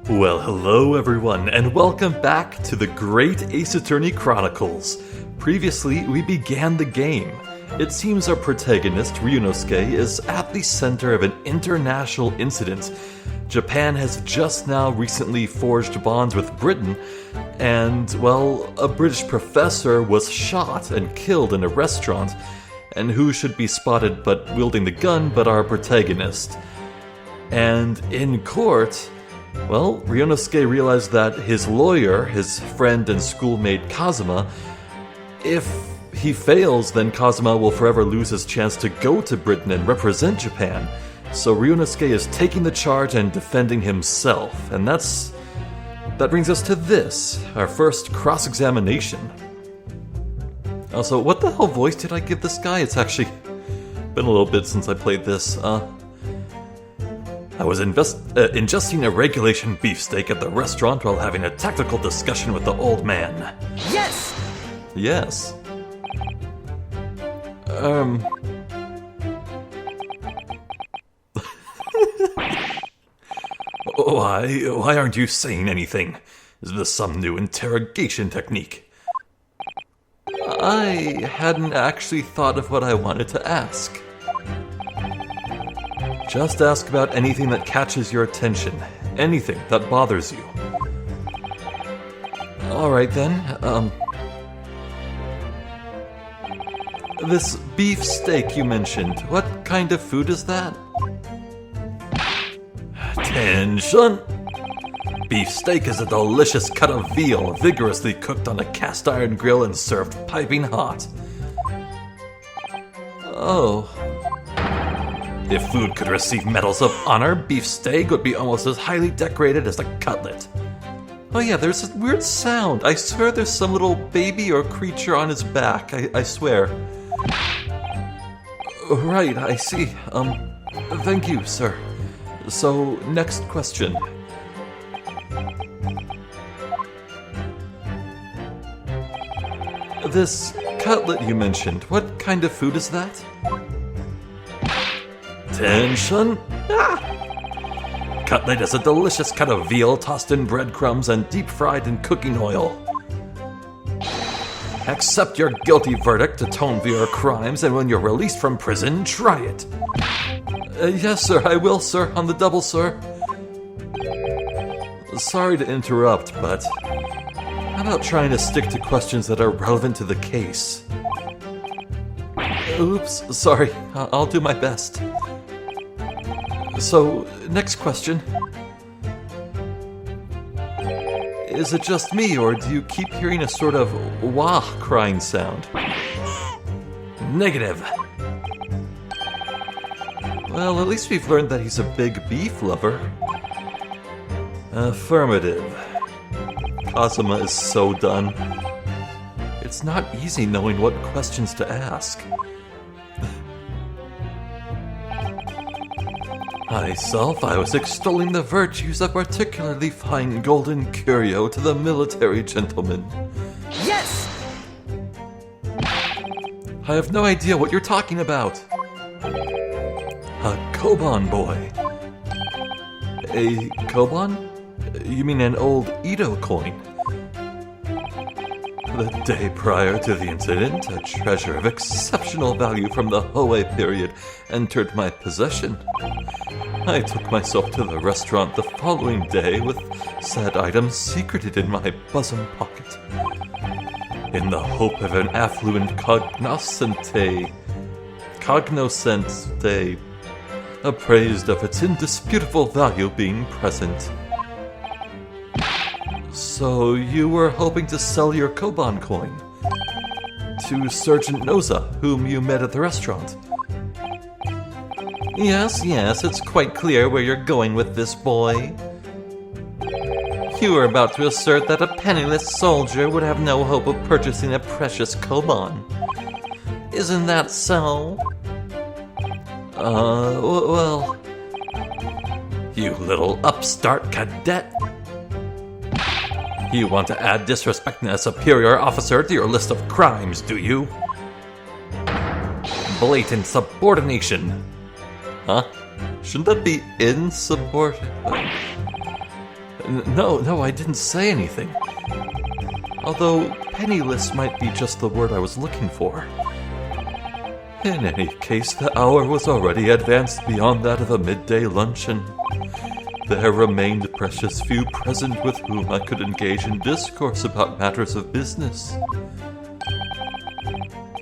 Well, hello everyone, and welcome back to the Great Ace Attorney Chronicles. Previously, we began the game. It seems our protagonist, Ryunosuke, is at the center of an international incident. Japan has just now recently forged bonds with Britain, and, well, a British professor was shot and killed in a restaurant, and who should be spotted but wielding the gun but our protagonist. And in court, well, Ryunosuke realized that his lawyer, his friend and schoolmate Kazuma, if he fails, then Kazuma will forever lose his chance to go to Britain and represent Japan. So Ryunosuke is taking the charge and defending himself. And that brings us to this, our first cross-examination. Also, what the hell voice did I give this guy? It's actually been a little bit since I played this. I was ingesting a regulation beefsteak at the restaurant while having a tactical discussion with the old man. Yes! Yes. Why aren't you saying anything? Is this some new interrogation technique? I hadn't actually thought of what I wanted to ask. Just ask about anything that catches your attention. Anything that bothers you. Alright then, this beef steak you mentioned, what kind of food is that? Attention! Beef steak is a delicious cut of veal vigorously cooked on a cast iron grill and served piping hot. Oh. If food could receive medals of honor, beef steak would be almost as highly decorated as a cutlet. Oh yeah, there's a weird sound. I swear there's some little baby or creature on his back. I swear. Right, I see. Thank you, sir. So, next question. This cutlet you mentioned, what kind of food is that? Attention! Cutlet is a delicious cut of veal tossed in breadcrumbs and deep fried in cooking oil. Accept your guilty verdict, atone for your crimes, and when you're released from prison, try it. Yes, sir, I will, sir. On the double, sir. Sorry to interrupt, but how about trying to stick to questions that are relevant to the case? Oops, sorry. I'll do my best. So, next question. Is it just me, or do you keep hearing a sort of wah crying sound? Negative. Well, at least we've learned that he's a big beef lover. Affirmative. Kazuma is so done. It's not easy knowing what questions to ask. Myself, I was extolling the virtues of particularly fine golden curio to the military gentleman. Yes! I have no idea what you're talking about. A Koban boy. A Koban? You mean an old Edo coin? The day prior to the incident, a treasure of exceptional value from the Hoei period entered my possession. I took myself to the restaurant the following day with said item secreted in my bosom pocket, in the hope of an affluent cognoscente appraised of its indisputable value being present. So you were hoping to sell your Koban coin to Sergeant Noza, whom you met at the restaurant? Yes, it's quite clear where you're going with this, boy. You were about to assert that a penniless soldier would have no hope of purchasing a precious Koban. Isn't that so? Well... You little upstart cadet! You want to add disrespecting a superior officer to your list of crimes, do you? Blatant subordination. Huh? Shouldn't that be insubordinate? No, I didn't say anything. Although, penniless might be just the word I was looking for. In any case, the hour was already advanced beyond that of a midday luncheon. There remained precious few present with whom I could engage in discourse about matters of business.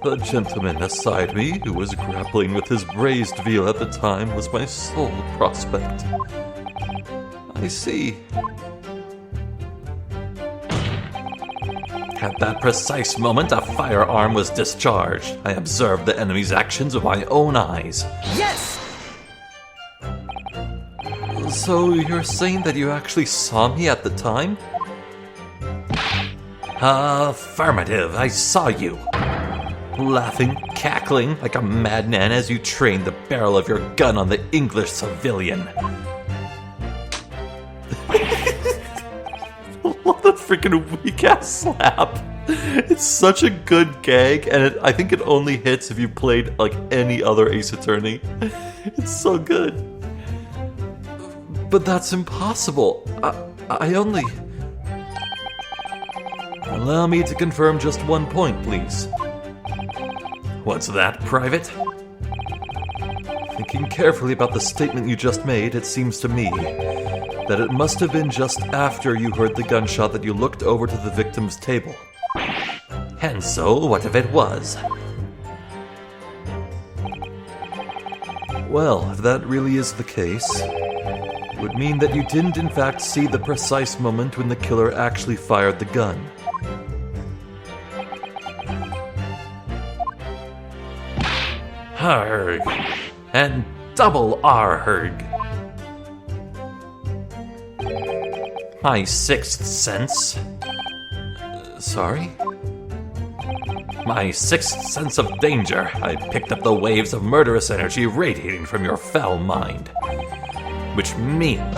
The gentleman beside me, who was grappling with his braised veal at the time, was my sole prospect. I see. At that precise moment, a firearm was discharged. I observed the enemy's actions with my own eyes. Yes! So you're saying that you actually saw me at the time? Affirmative, I saw you. Laughing, cackling like a madman as you trained the barrel of your gun on the English civilian. What a freaking weak-ass slap. It's such a good gag, and I think it only hits if you played like any other Ace Attorney. It's so good. But that's impossible. I only... Allow me to confirm just one point, please. What's that, Private? Thinking carefully about the statement you just made, it seems to me that it must have been just after you heard the gunshot that you looked over to the victim's table. And so, what if it was? Well, if that really is the case, it would mean that you didn't in fact see the precise moment when the killer actually fired the gun. Harg, and double Arg. My sixth sense. Sorry? My sixth sense of danger. I picked up the waves of murderous energy radiating from your foul mind. Which means,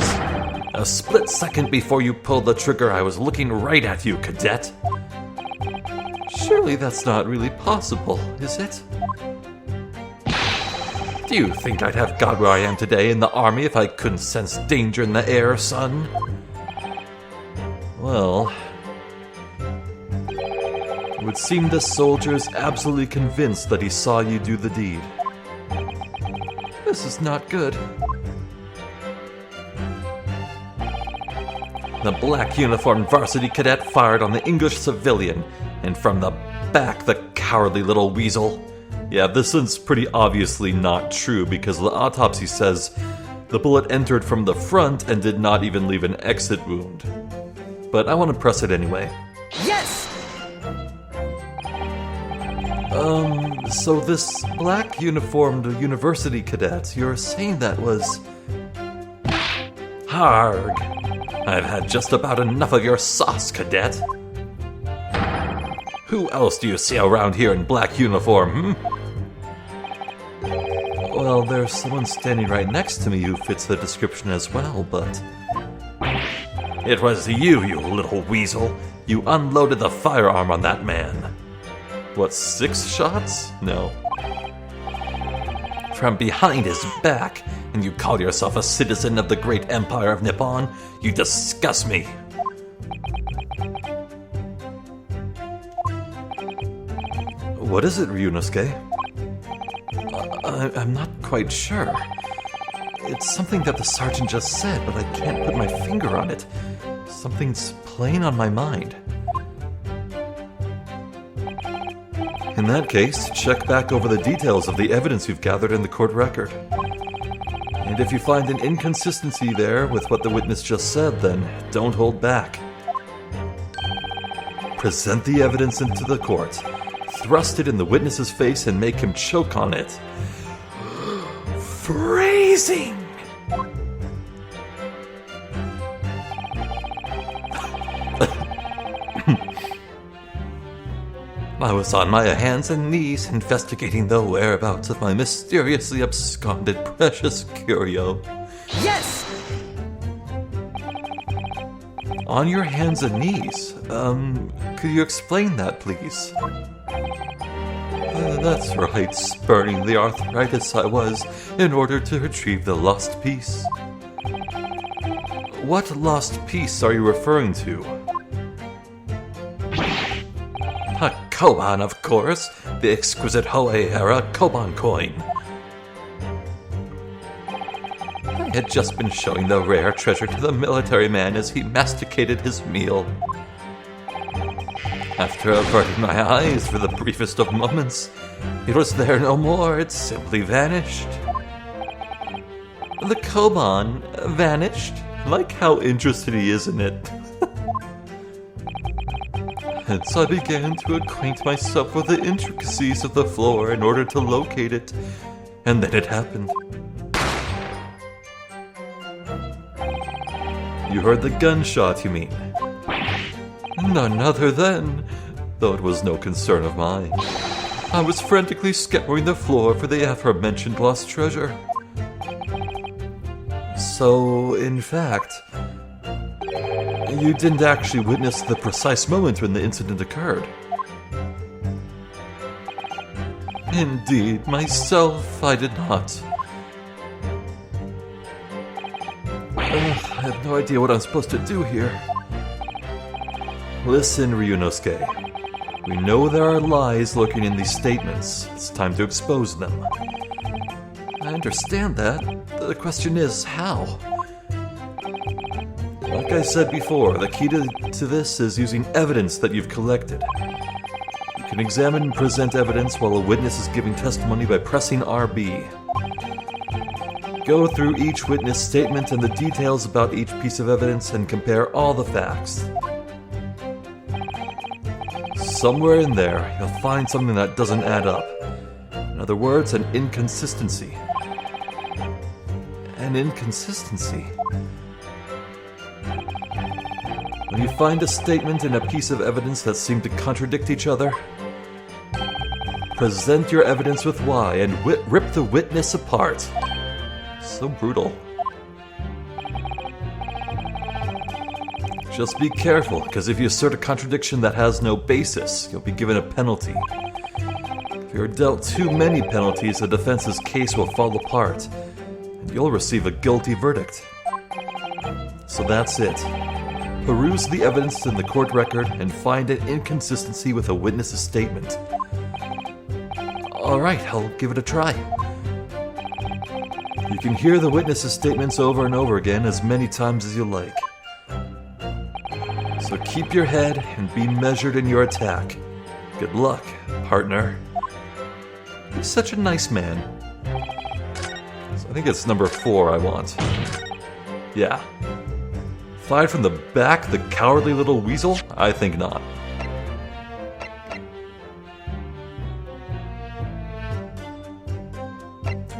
a split second before you pulled the trigger, I was looking right at you, Cadet. Surely that's not really possible, is it? Do you think I'd have got where I am today in the army if I couldn't sense danger in the air, son? Well, it would seem the soldier is absolutely convinced that he saw you do the deed. This is not good. The black uniformed varsity cadet fired on the English civilian, and from the back, the cowardly little weasel. Yeah, this is pretty obviously not true because the autopsy says the bullet entered from the front and did not even leave an exit wound. But I want to press it anyway. Yes! So this black uniformed university cadet, you're saying that was... Harg! I've had just about enough of your sauce, cadet. Who else do you see around here in black uniform, Well, there's someone standing right next to me who fits the description as well, but... It was you, you little weasel. You unloaded the firearm on that man. What, 6 shots? No. From behind his back, and you call yourself a citizen of the great empire of Nippon? You disgust me. What is it, Ryunosuke? I'm not quite sure. It's something that the sergeant just said, but I can't put my finger on it. Something's playing on my mind. In that case, check back over the details of the evidence you've gathered in the court record. And if you find an inconsistency there with what the witness just said, then don't hold back. Present the evidence into the court. Thrust it in the witness's face and make him choke on it. Phrasing! I was on my hands and knees investigating the whereabouts of my mysteriously absconded precious curio. Yes! On your hands and knees? Could you explain that, please? That's right, spurning the arthritis I was in order to retrieve the lost piece. What lost piece are you referring to? A koban, of course. The exquisite Hoei-era koban coin. I had just been showing the rare treasure to the military man as he masticated his meal. After averting my eyes for the briefest of moments, it was there no more. It simply vanished. The koban vanished? Like how interested he is in it. Hence I began to acquaint myself with the intricacies of the floor in order to locate it. And then it happened. You heard the gunshot, you mean? None other than, though it was no concern of mine. I was frantically scouring the floor for the aforementioned lost treasure. So, in fact, you didn't actually witness the precise moment when the incident occurred. Indeed, myself, I did not. I have no idea what I'm supposed to do here. Listen, Ryunosuke. We know there are lies lurking in these statements. It's time to expose them. I understand that. The question is, how? Like I said before, the key to this is using evidence that you've collected. You can examine and present evidence while a witness is giving testimony by pressing RB. Go through each witness statement and the details about each piece of evidence and compare all the facts. Somewhere in there, you'll find something that doesn't add up. In other words, an inconsistency. An inconsistency? When you find a statement and a piece of evidence that seem to contradict each other, present your evidence with why and rip the witness apart. So brutal. Just be careful, because if you assert a contradiction that has no basis, you'll be given a penalty. If you're dealt too many penalties, the defense's case will fall apart, and you'll receive a guilty verdict. So that's it. Peruse the evidence in the court record and find an inconsistency with a witness's statement. Alright, I'll give it a try. You can hear the witness's statements over and over again as many times as you like. So keep your head and be measured in your attack. Good luck, partner. You're such a nice man. So I think it's number 4 I want. Yeah. Fired from the back, the cowardly little weasel? I think not.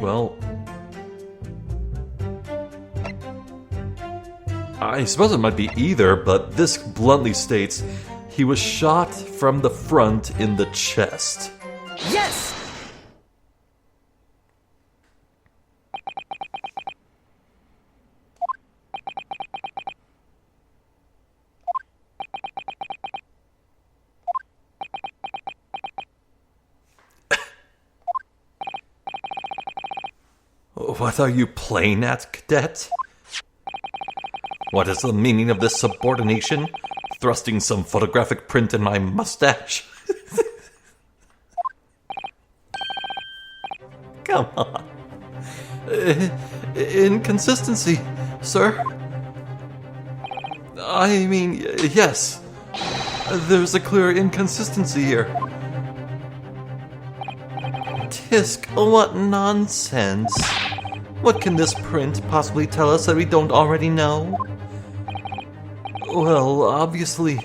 Well, I suppose it might be either, but this bluntly states he was shot from the front in the chest. Yes! What are you playing at, cadet? What is the meaning of this subordination? Thrusting some photographic print in my mustache? Come on. Inconsistency, sir. I mean, yes. There's a clear inconsistency here. Tisk, what nonsense. What can this print possibly tell us that we don't already know? Well, obviously,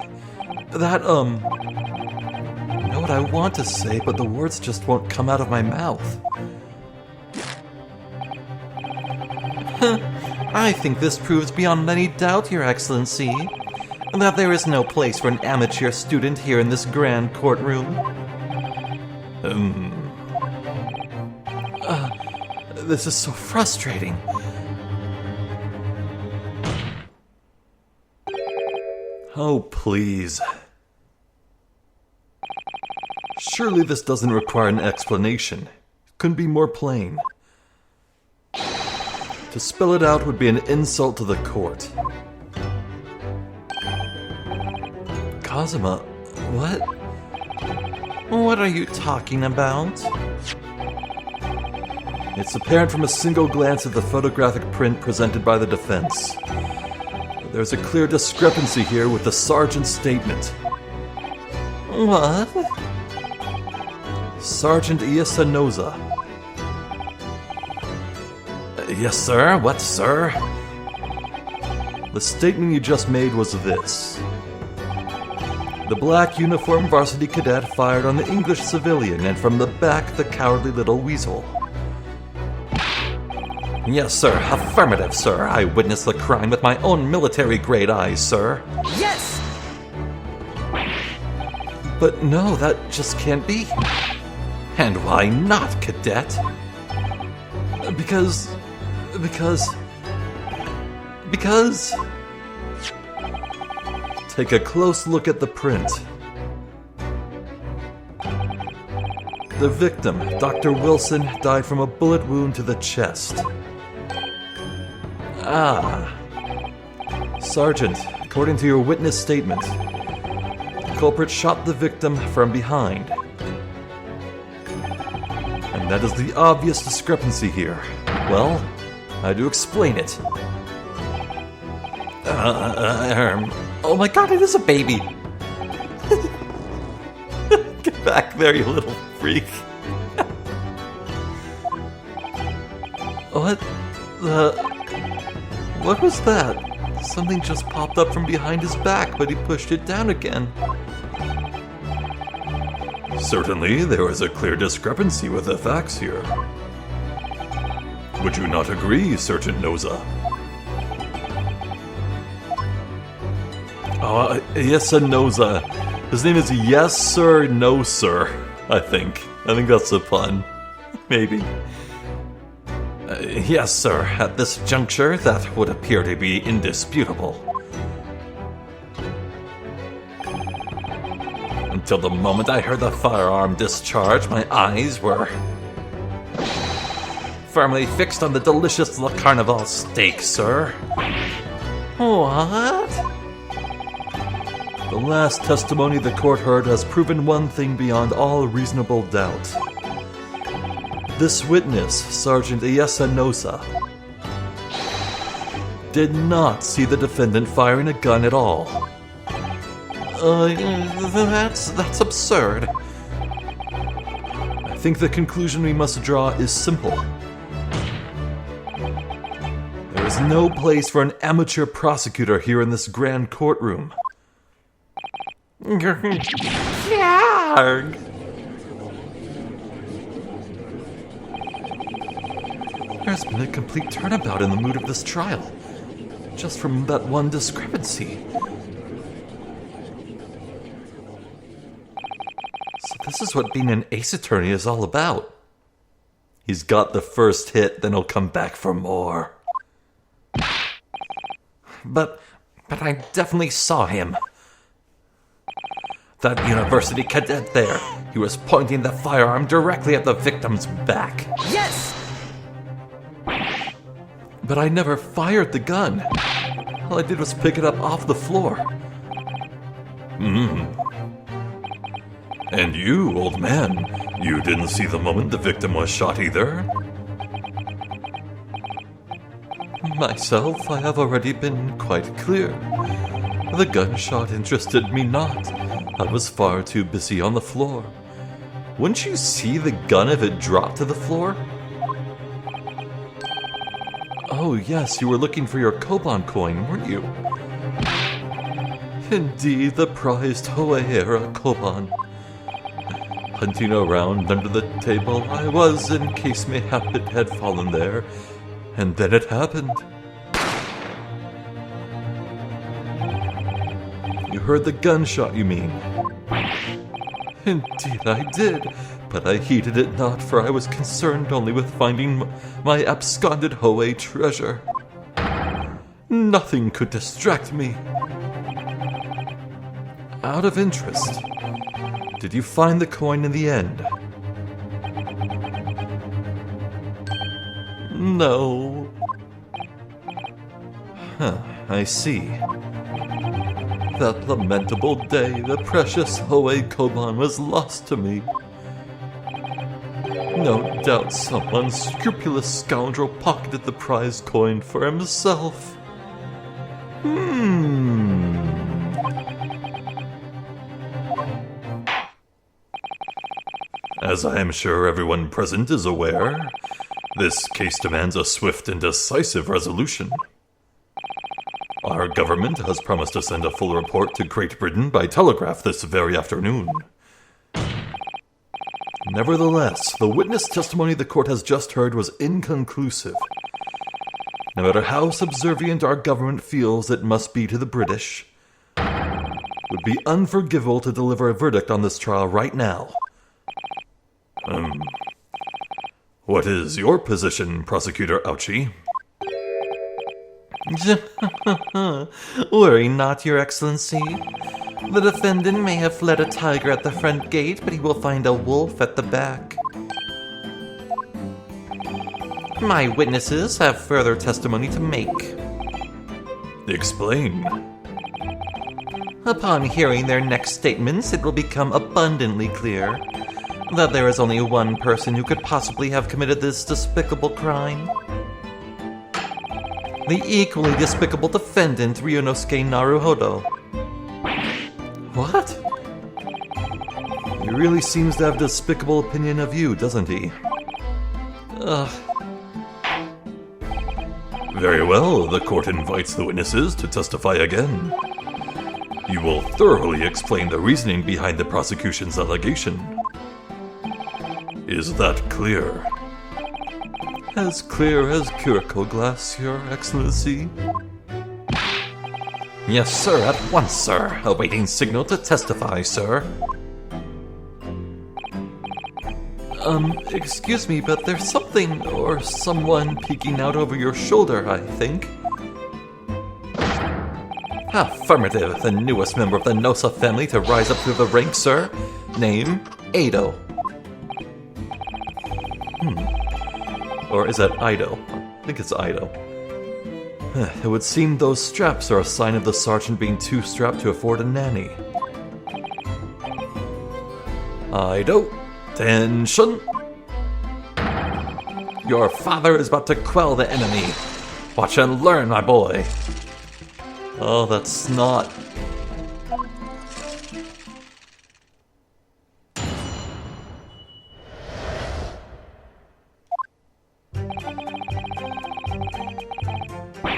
that, I know what I want to say, but the words just won't come out of my mouth. I think this proves beyond any doubt, Your Excellency, that there is no place for an amateur student here in this grand courtroom. This is so frustrating. Oh, please. Surely this doesn't require an explanation. It couldn't be more plain. To spell it out would be an insult to the court. Kazuma, what? What are you talking about? It's apparent from a single glance at the photographic print presented by the defense. There's a clear discrepancy here with the sergeant's statement. What? Sergeant Iyasanoza. Yes, sir. What, sir? The statement you just made was this. The black uniformed varsity cadet fired on the English civilian, and from the back, the cowardly little weasel. Yes, sir. Affirmative, sir. I witnessed the crime with my own military-grade eyes, sir. Yes! But no, that just can't be. And why not, cadet? Because... Take a close look at the print. The victim, Dr. Wilson, died from a bullet wound to the chest. Ah. Sergeant, according to your witness statement, the culprit shot the victim from behind. And that is the obvious discrepancy here. Well, how do you explain it? Oh my god, it is a baby! Get back there, you little freak. What was that? Something just popped up from behind his back, but he pushed it down again. Certainly, there is a clear discrepancy with the facts here. Would you not agree, Sergeant Noza? Yes, Noza. His name is Yes Sir, No Sir, I think. I think that's a pun. Maybe. Yes, sir. At this juncture, that would appear to be indisputable. Until the moment I heard the firearm discharge, my eyes were firmly fixed on the delicious La Carnival steak, sir. What? The last testimony the court heard has proven one thing beyond all reasonable doubt. This witness, Sergeant Iyasanosa, did not see the defendant firing a gun at all. That's absurd. I think the conclusion we must draw is simple. There is no place for an amateur prosecutor here in this grand courtroom. There's been a complete turnabout in the mood of this trial, just from that one discrepancy. So this is what being an ace attorney is all about. He's got the first hit, then he'll come back for more. But I definitely saw him. That university cadet there, he was pointing the firearm directly at the victim's back. Yes! But I never fired the gun. All I did was pick it up off the floor. And you, old man, you didn't see the moment the victim was shot either? Myself, I have already been quite clear. The gunshot interested me not. I was far too busy on the floor. Wouldn't you see the gun if it dropped to the floor? Oh yes, you were looking for your Koban coin, weren't you? Indeed, the prized Hoei-era Koban. Hunting around under the table I was, in case mayhap it had fallen there, and then it happened. You heard the gunshot, you mean? Indeed I did, but I heeded it not, for I was concerned only with finding my absconded Hoei treasure. Nothing could distract me. Out of interest, did you find the coin in the end? No. Huh, I see. that lamentable day the precious Hoei Koban was lost to me. No doubt some unscrupulous scoundrel pocketed the prize coin for himself. As I am sure everyone present is aware, this case demands a swift and decisive resolution. Our government has promised to send a full report to Great Britain by telegraph this very afternoon. Nevertheless, the witness testimony the court has just heard was inconclusive. No matter how subservient our government feels it must be to the British, it would be unforgivable to deliver a verdict on this trial right now. What is your position, Prosecutor Ouchie? Worry not, Your Excellency. The defendant may have fled a tiger at the front gate, but he will find a wolf at the back. My witnesses have further testimony to make. Explain. Upon hearing their next statements, it will become abundantly clear that there is only one person who could possibly have committed this despicable crime. The equally despicable defendant, Ryunosuke Naruhodo. What? He really seems to have a despicable opinion of you, doesn't he? Very well, the court invites the witnesses to testify again. You will thoroughly explain the reasoning behind the prosecution's allegation. Is that clear? As clear as Curacao glass, Your Excellency. Yes, sir, at once, sir. Awaiting signal to testify, sir. Excuse me, but there's something or someone peeking out over your shoulder, I think. Affirmative, the newest member of the Nosa family to rise up through the ranks, sir. Name, Ado. Or is that Ido? I think it's Ido. It would seem those straps are a sign of the sergeant being too strapped to afford a nanny. Ido, attention! Your father is about to quell the enemy. Watch and learn, my boy. Oh, that's not...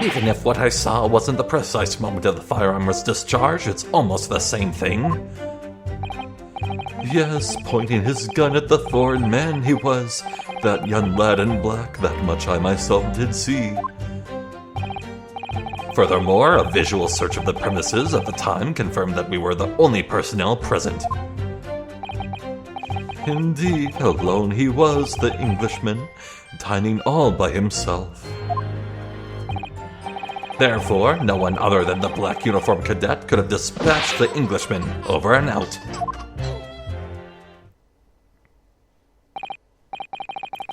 Even if what I saw wasn't the precise moment of the firearm was discharged, it's almost the same thing. Yes, pointing his gun at the foreign man he was. That young lad in black, that much I myself did see. Furthermore, a visual search of the premises at the time confirmed that we were the only personnel present. Indeed, alone he was, the Englishman, dining all by himself. Therefore, no one other than the black uniformed cadet could have dispatched the Englishman. Over and out.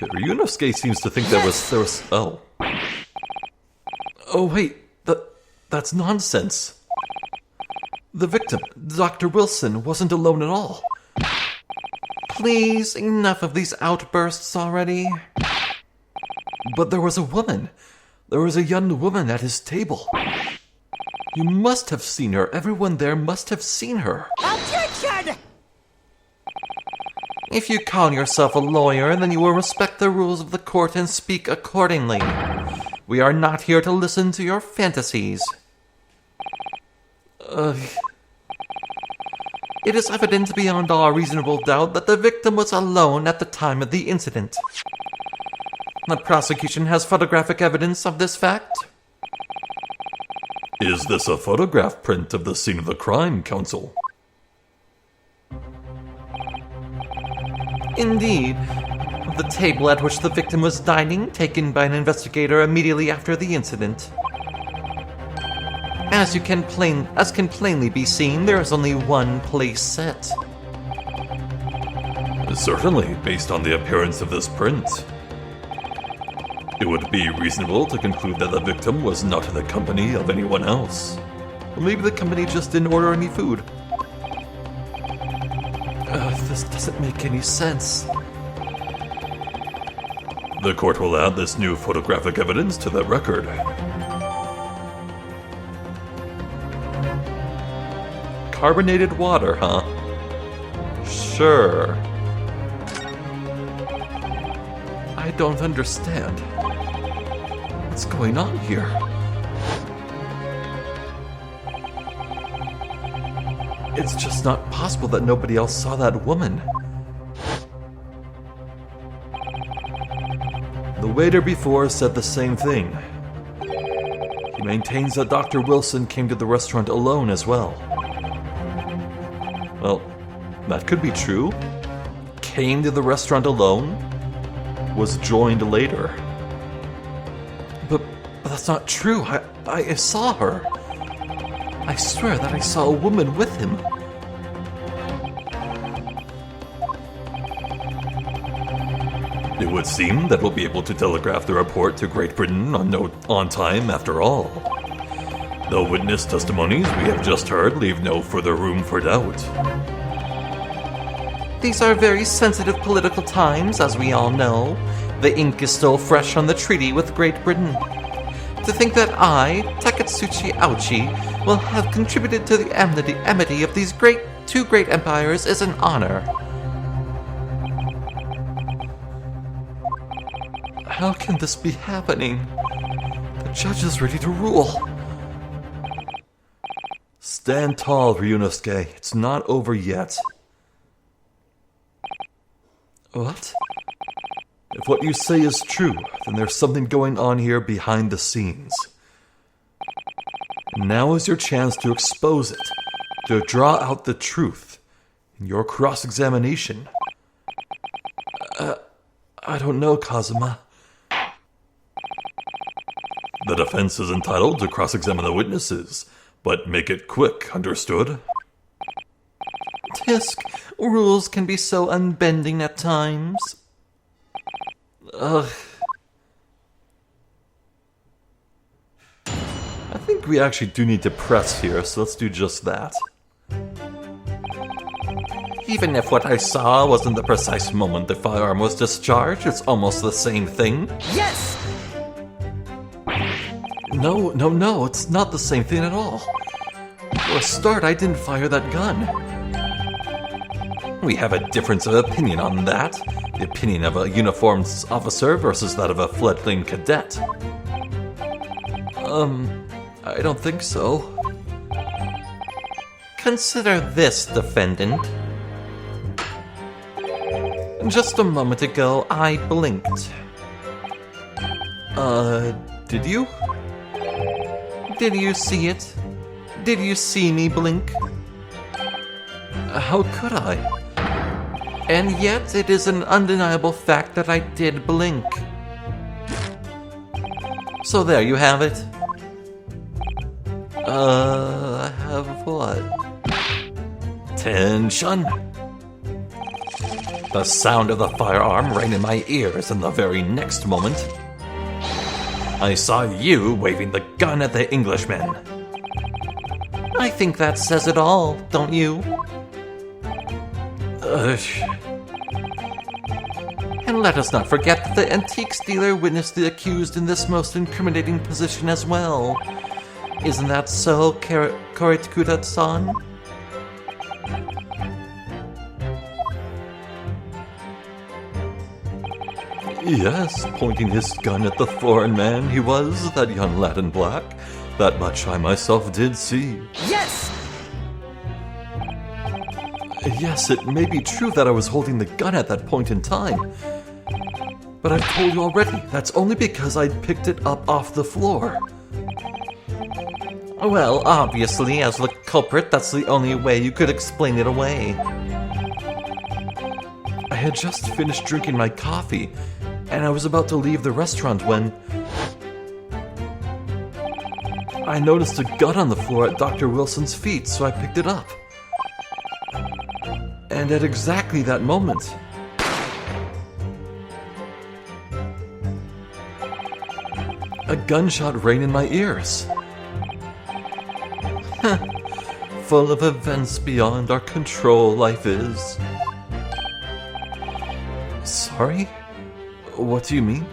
Ryunosuke seems to think there was... Oh. Oh, wait. That's nonsense. The victim, Dr. Wilson, wasn't alone at all. Please, enough of these outbursts already. But there was a woman. There was a young woman at his table. You must have seen her. Everyone there must have seen her. Objection! If you call yourself a lawyer, then you will respect the rules of the court and speak accordingly. We are not here to listen to your fantasies. It is evident beyond all reasonable doubt that the victim was alone at the time of the incident. The prosecution has photographic evidence of this fact. Is this a photograph print of the scene of the crime, Counsel? Indeed. The table at which the victim was dining, taken by an investigator immediately after the incident. As can plainly be seen, there is only one place set. Certainly, based on the appearance of this print. It would be reasonable to conclude that the victim was not in the company of anyone else. Or maybe the company just didn't order any food. This doesn't make any sense. The court will add this new photographic evidence to the record. Carbonated water, huh? Sure. I don't understand. What's going on here? It's just not possible that nobody else saw that woman. The waiter before said the same thing. He maintains that Dr. Wilson came to the restaurant alone as well. Well, that could be true. Came to the restaurant alone, was joined later. But that's not true. I saw her. I swear that I saw a woman with him. It would seem that we'll be able to telegraph the report to Great Britain on time after all. The witness testimonies we have just heard leave no further room for doubt. These are very sensitive political times, as we all know. The ink is still fresh on the treaty with Great Britain. To think that I, Takatsuchi Auchi, will have contributed to the amity of these two great empires is an honor. How can this be happening? The judge is ready to rule. Stand tall, Ryunosuke. It's not over yet. What? If what you say is true, then there's something going on here behind the scenes. Now is your chance to expose it, to draw out the truth in your cross-examination. I don't know, Kazuma. The defense is entitled to cross-examine the witnesses, but make it quick, understood? Tisk, rules can be so unbending at times. I think we actually do need to press here, so let's do just that. Even if what I saw wasn't the precise moment the firearm was discharged, it's almost the same thing. Yes! No, it's not the same thing at all. For a start, I didn't fire that gun. We have a difference of opinion on that. The opinion of a uniformed officer versus that of a fledgling cadet. I don't think so. Consider this, defendant. Just a moment ago, I blinked. Did you? Did you see it? Did you see me blink? How could I? And yet, it is an undeniable fact that I did blink. So there you have it. Have what? Tension! The sound of the firearm rang in my ears, and the very next moment, I saw you waving the gun at the Englishman. I think that says it all, don't you? And let us not forget that the antiques dealer witnessed the accused in this most incriminating position as well. Isn't that so, Koritsuda-san? Yes, pointing his gun at the foreign man he was, that young lad in black. That much I myself did see. Yes! Yes, it may be true that I was holding the gun at that point in time. But I've told you already, that's only because I'd picked it up off the floor. Well, obviously, as the culprit, that's the only way you could explain it away. I had just finished drinking my coffee, and I was about to leave the restaurant when I noticed a gun on the floor at Dr. Wilson's feet, so I picked it up. And at exactly that moment, a gunshot rang in my ears. Full of events beyond our control, life is. Sorry? What do you mean?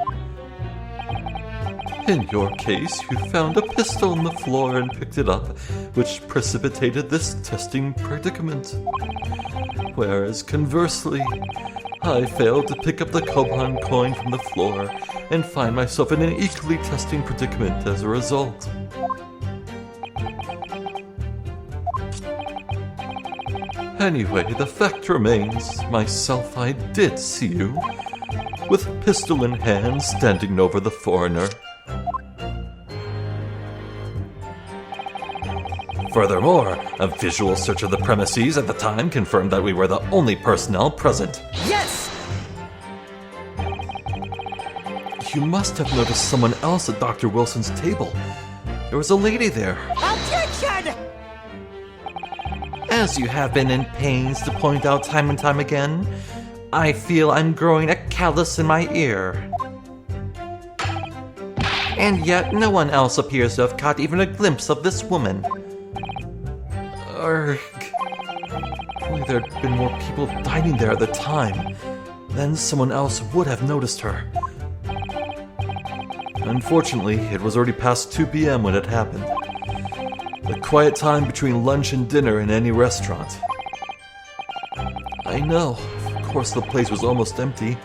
In your case, you found a pistol on the floor and picked it up, which precipitated this testing predicament. Whereas, conversely, I failed to pick up the Koban coin from the floor and find myself in an equally testing predicament as a result. Anyway, the fact remains, myself, I did see you, with pistol in hand, standing over the foreigner. Furthermore, a visual search of the premises at the time confirmed that we were the only personnel present. Yes! You must have noticed someone else at Dr. Wilson's table. There was a lady there. Objection! As you have been in pains to point out time and time again, I feel I'm growing a callus in my ear. And yet, no one else appears to have caught even a glimpse of this woman. Only there'd been more people dining there at the time. Then someone else would have noticed her. Unfortunately, it was already past 2 p.m. when it happened. The quiet time between lunch and dinner in any restaurant. I know, of course the place was almost empty.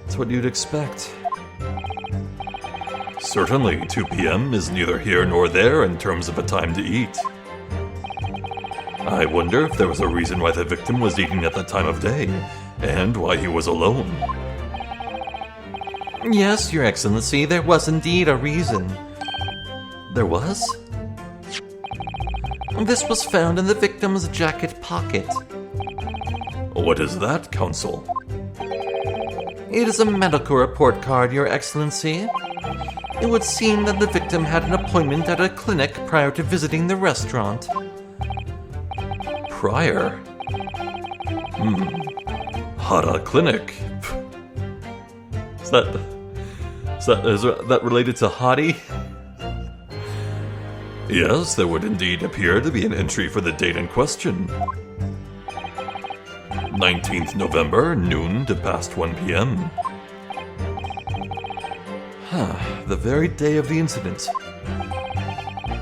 It's what you'd expect. Certainly, 2 p.m. is neither here nor there in terms of a time to eat. I wonder if there was a reason why the victim was eating at that time of day, and why he was alone. Yes, Your Excellency, there was indeed a reason. There was? This was found in the victim's jacket pocket. What is that, Counsel? It is a medical report card, Your Excellency. It would seem that the victim had an appointment at a clinic prior to visiting the restaurant. Prior? Hara Clinic. Is that related to Hadi? Yes, there would indeed appear to be an entry for the date in question. 19th November, noon to past 1 p.m. The very day of the incident.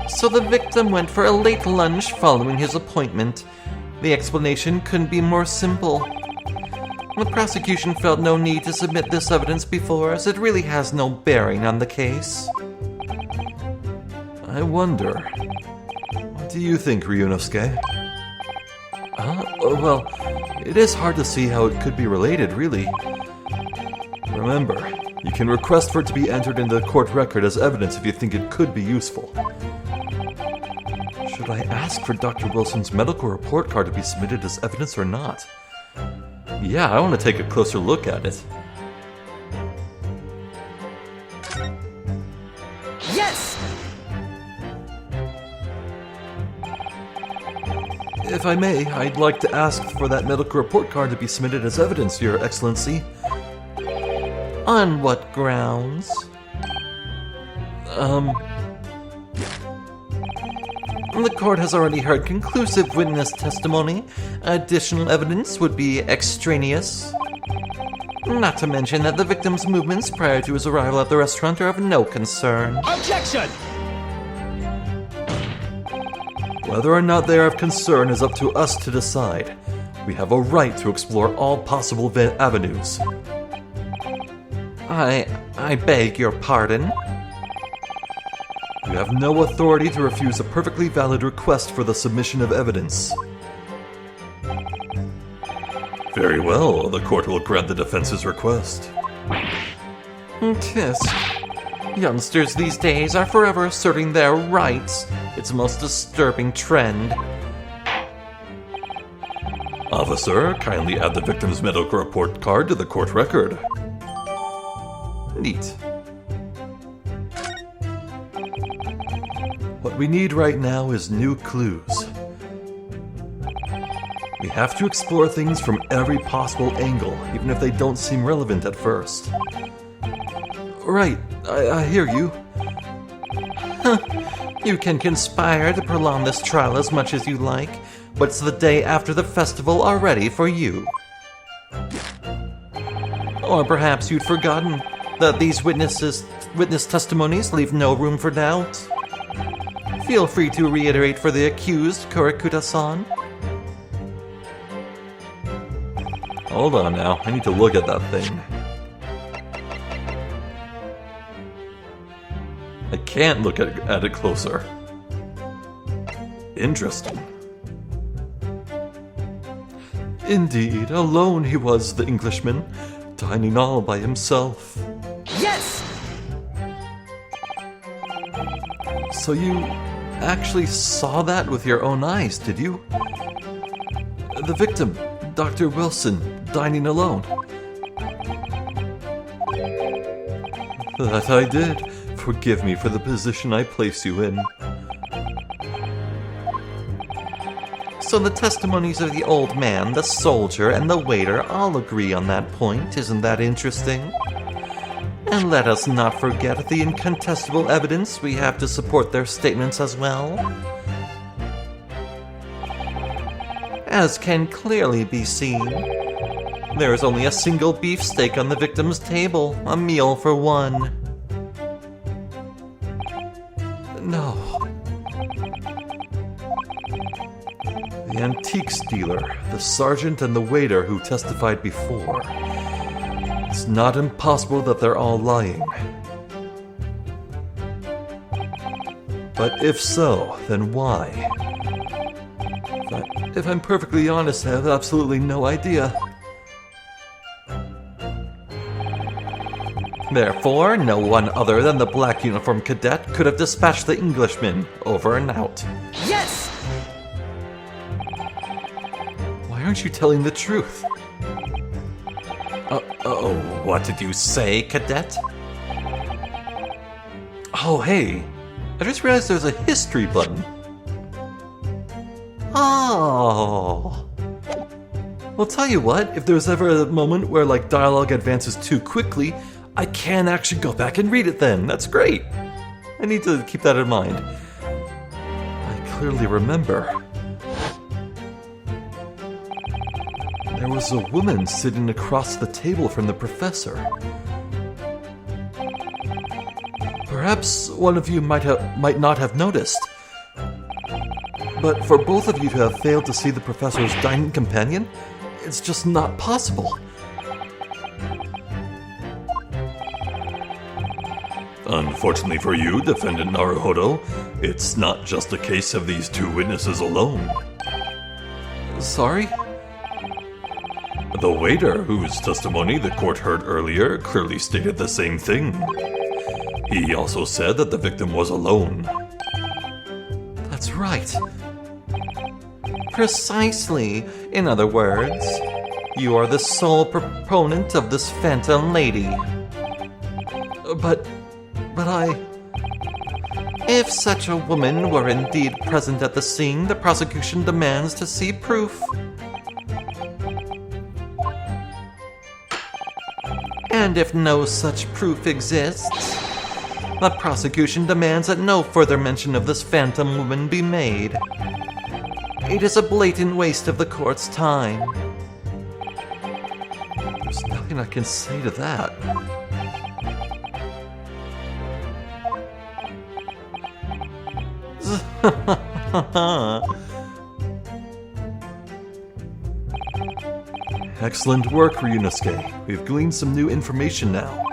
So the victim went for a late lunch following his appointment. The explanation couldn't be more simple. The prosecution felt no need to submit this evidence before, as it really has no bearing on the case. I wonder. What do you think, Ryunosuke? Well, it is hard to see how it could be related, really. Remember, you can request for it to be entered into the court record as evidence if you think it could be useful. Should I ask for Dr. Wilson's medical report card to be submitted as evidence or not? Yeah, I want to take a closer look at it. Yes! If I may, I'd like to ask for that medical report card to be submitted as evidence, Your Excellency. On what grounds? The court has already heard conclusive witness testimony. Additional evidence would be extraneous. Not to mention that the victim's movements prior to his arrival at the restaurant are of no concern. Objection! Whether or not they are of concern is up to us to decide. We have a right to explore all possible avenues. I beg your pardon? You have no authority to refuse a perfectly valid request for the submission of evidence. Very well, the court will grant the defense's request. Tisk. Youngsters these days are forever asserting their rights. It's a most disturbing trend. Officer, kindly add the victim's medical report card to the court record. Neat. What we need right now is new clues. We have to explore things from every possible angle, even if they don't seem relevant at first. Right, I hear you. You can conspire to prolong this trial as much as you like, but it's the day after the festival already for you. Or perhaps you'd forgotten that these witness testimonies leave no room for doubt. Feel free to reiterate for the accused, Kurikuta-san. Hold on now, I need to look at that thing. I can't look at it closer. Interesting. Indeed, alone he was, the Englishman, dining all by himself. Yes! So you actually saw that with your own eyes, did you? The victim, Dr. Wilson, dining alone. That I did. Forgive me for the position I place you in. So the testimonies of the old man, the soldier, and the waiter all agree on that point. Isn't that interesting? And let us not forget the incontestable evidence we have to support their statements as well. As can clearly be seen, there is only a single beefsteak on the victim's table, a meal for one. No. The antiques dealer, the sergeant, and the waiter who testified before. It's not impossible that they're all lying. But if so, then why? If I'm perfectly honest, I have absolutely no idea. Therefore, no one other than the black uniformed cadet could have dispatched the Englishman. Over and out. Yes! Why aren't you telling the truth? What did you say, cadet? Oh, hey. I just realized there's a history button. Oh. Well, tell you what, if there's ever a moment where, dialogue advances too quickly, I can actually go back and read it then. That's great. I need to keep that in mind. I clearly remember. There was a woman sitting across the table from the professor. Perhaps one of you might not have noticed. But for both of you to have failed to see the professor's dining companion, it's just not possible. Unfortunately for you, Defendant Naruhodo, it's not just a case of these two witnesses alone. Sorry? The waiter, whose testimony the court heard earlier, clearly stated the same thing. He also said that the victim was alone. That's right. Precisely. In other words, you are the sole proponent of this phantom lady. But I... If such a woman were indeed present at the scene, the prosecution demands to see proof. And if no such proof exists, the prosecution demands that no further mention of this phantom woman be made. It is a blatant waste of the court's time. There's nothing I can say to that. Excellent work, Ryunosuke. We've gleaned some new information now.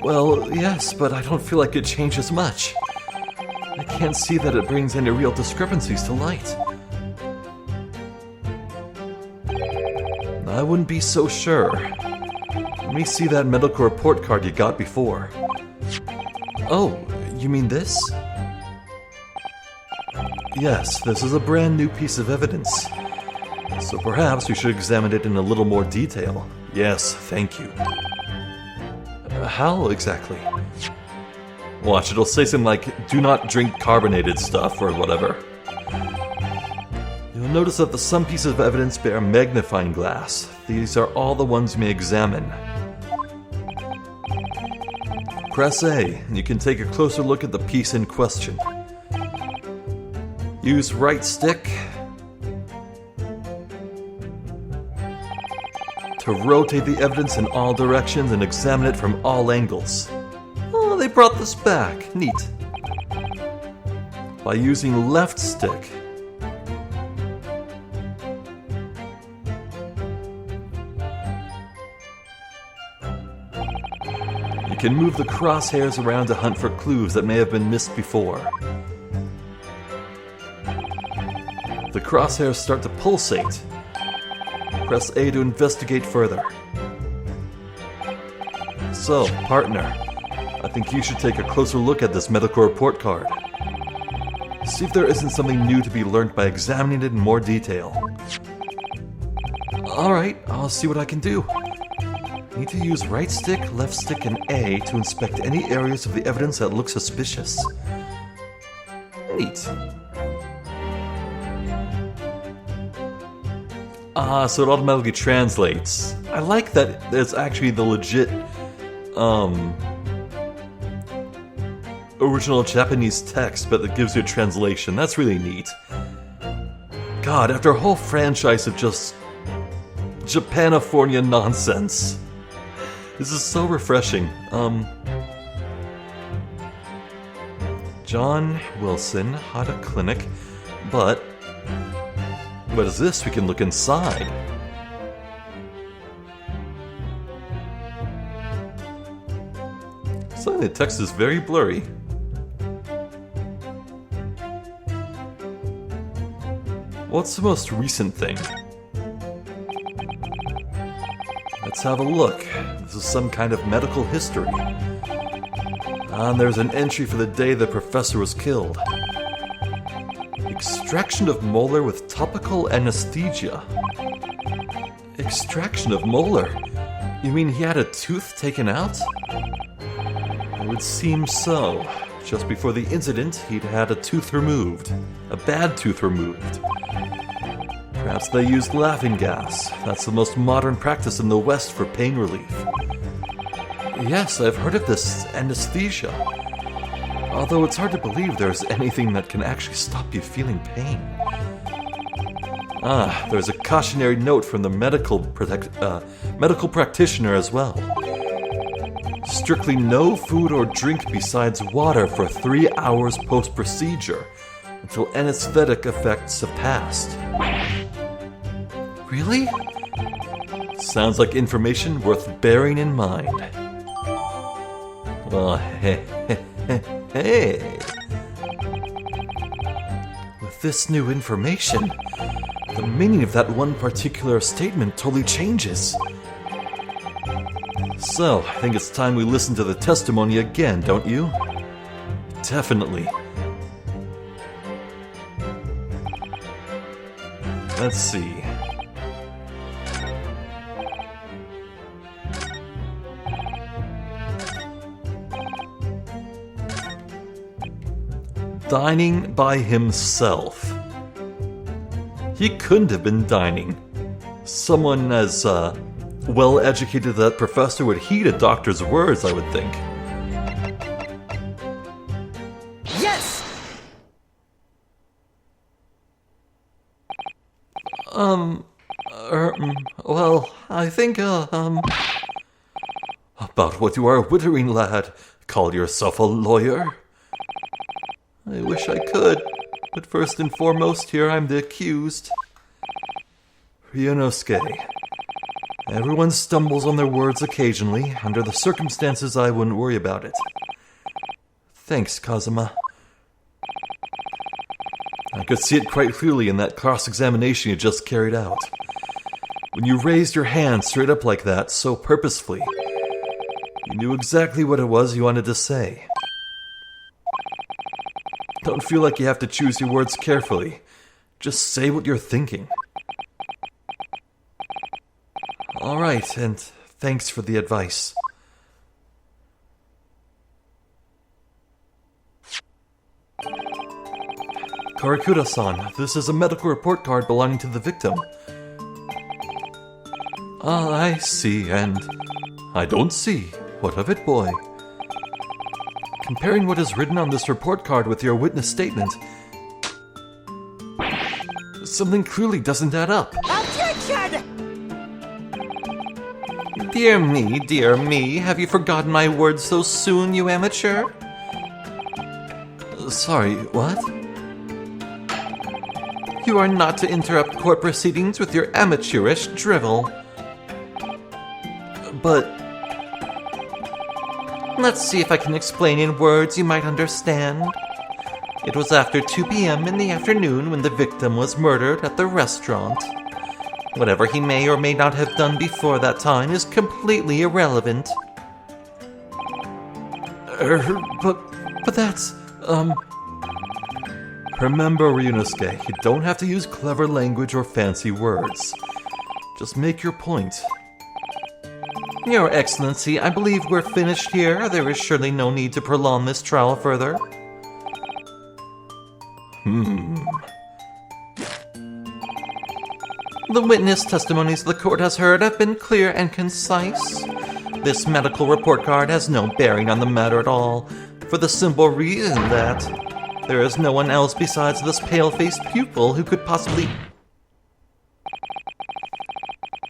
Well, yes, but I don't feel like it changes much. I can't see that it brings any real discrepancies to light. I wouldn't be so sure. Let me see that medical report card you got before. Oh, you mean this? Yes, this is a brand new piece of evidence. So perhaps we should examine it in a little more detail. Yes, thank you. How exactly? Watch, it'll say something like, do not drink carbonated stuff, or whatever. You'll notice that some pieces of evidence bear magnifying glass. These are all the ones you may examine. Press A, and you can take a closer look at the piece in question. Use right stick to rotate the evidence in all directions and examine it from all angles. Oh, they brought this back. Neat. By using left stick, you can move the crosshairs around to hunt for clues that may have been missed before. The crosshairs start to pulsate. Press A to investigate further. So, partner, I think you should take a closer look at this medical report card. See if there isn't something new to be learned by examining it in more detail. Alright, I'll see what I can do. Need to use right stick, left stick, and A to inspect any areas of the evidence that look suspicious. Neat. So it automatically translates. I like that there's actually the legit, original Japanese text, but it gives you a translation. That's really neat. God, after a whole franchise of just Japanifornia nonsense, this is so refreshing. John Wilson had a clinic, but what is this? We can look inside. Suddenly the text is very blurry. What's the most recent thing? Let's have a look. This is some kind of medical history. And there's an entry for the day the professor was killed. Extraction of molar with topical anesthesia. Extraction of molar? You mean he had a tooth taken out? It would seem so. Just before the incident, he'd had a tooth removed. A bad tooth removed. Perhaps they used laughing gas. That's the most modern practice in the West for pain relief. Yes, I've heard of this anesthesia. Although it's hard to believe there's anything that can actually stop you feeling pain. There's a cautionary note from the medical practitioner as well. Strictly no food or drink besides water for 3 hours post-procedure until anesthetic effects have passed. Really? Sounds like information worth bearing in mind. Well, hey. With this new information, the meaning of that one particular statement totally changes. So, I think it's time we listen to the testimony again, don't you? Definitely. Let's see. Dining by himself. He couldn't have been dining. Someone as well-educated as that professor would heed a doctor's words, I would think. Yes! Well, I think, about what you are wittering, lad. Call yourself a lawyer? I wish I could, but first and foremost here I'm the accused. Ryunosuke. Everyone stumbles on their words occasionally. Under the circumstances, I wouldn't worry about it. Thanks, Kazuma. I could see it quite clearly in that cross-examination you just carried out. When you raised your hand straight up like that, so purposefully, you knew exactly what it was you wanted to say. Don't feel like you have to choose your words carefully. Just say what you're thinking. Alright, and thanks for the advice. Karakura-san, this is a medical report card belonging to the victim. Ah, I see, and I don't see. What of it, boy? Comparing what is written on this report card with your witness statement, something clearly doesn't add up. Objection! Dear me, have you forgotten my words so soon, you amateur? Sorry, what? You are not to interrupt court proceedings with your amateurish drivel. But Let's see if I can explain in words you might understand. It was after 2 p.m. in the afternoon when the victim was murdered at the restaurant. Whatever he may or may not have done before that time is completely irrelevant. but that's, Remember, Ryunosuke, you don't have to use clever language or fancy words. Just make your point. Your Excellency, I believe we're finished here. There is surely no need to prolong this trial further. The witness testimonies the court has heard have been clear and concise. This medical report card has no bearing on the matter at all, for the simple reason that there is no one else besides this pale-faced pupil who could possibly...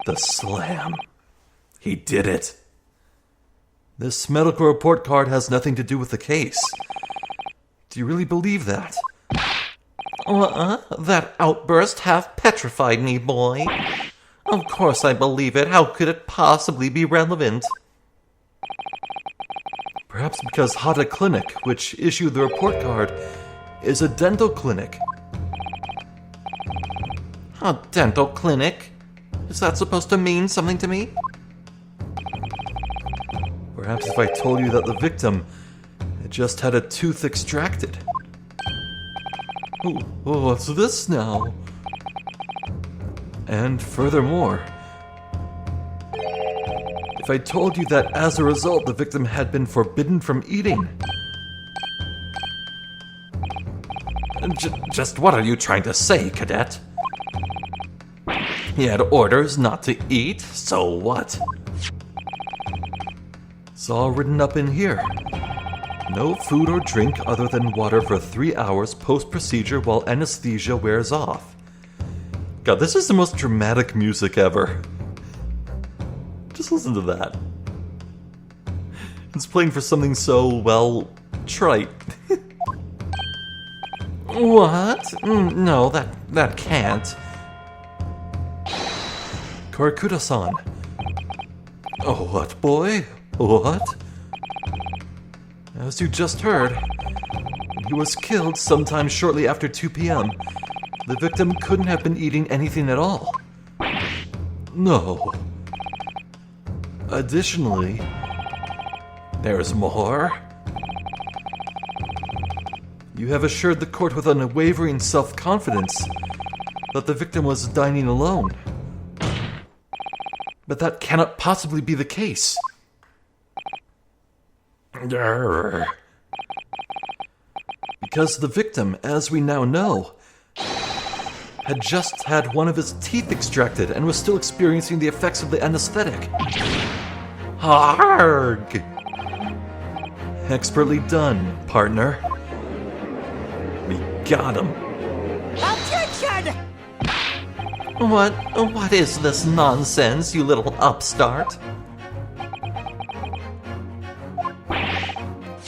The slam. He did it. This medical report card has nothing to do with the case. Do you really believe that? That outburst half petrified me, boy. Of course I believe it. How could it possibly be relevant? Perhaps because Hata Clinic, which issued the report card, is a dental clinic. A dental clinic? Is that supposed to mean something to me? Perhaps if I told you that the victim had just had a tooth extracted. Oh, what's this now? And furthermore, if I told you that as a result the victim had been forbidden from eating. Just what are you trying to say, Cadet? He had orders not to eat, so what? It's all written up in here. No food or drink other than water for 3 hours post-procedure while anesthesia wears off. God, this is the most dramatic music ever. Just listen to that. It's playing for something so, well, trite. What? No, that can't. Korakuda-san. Oh, what, boy? What? As you just heard, he was killed sometime shortly after 2 p.m. The victim couldn't have been eating anything at all. No. Additionally, there's more. You have assured the court with unwavering self-confidence that the victim was dining alone. But that cannot possibly be the case. Because the victim, as we now know, had just had one of his teeth extracted and was still experiencing the effects of the anesthetic. Harg! Expertly done, partner. We got him. Objection! What is this nonsense, you little upstart?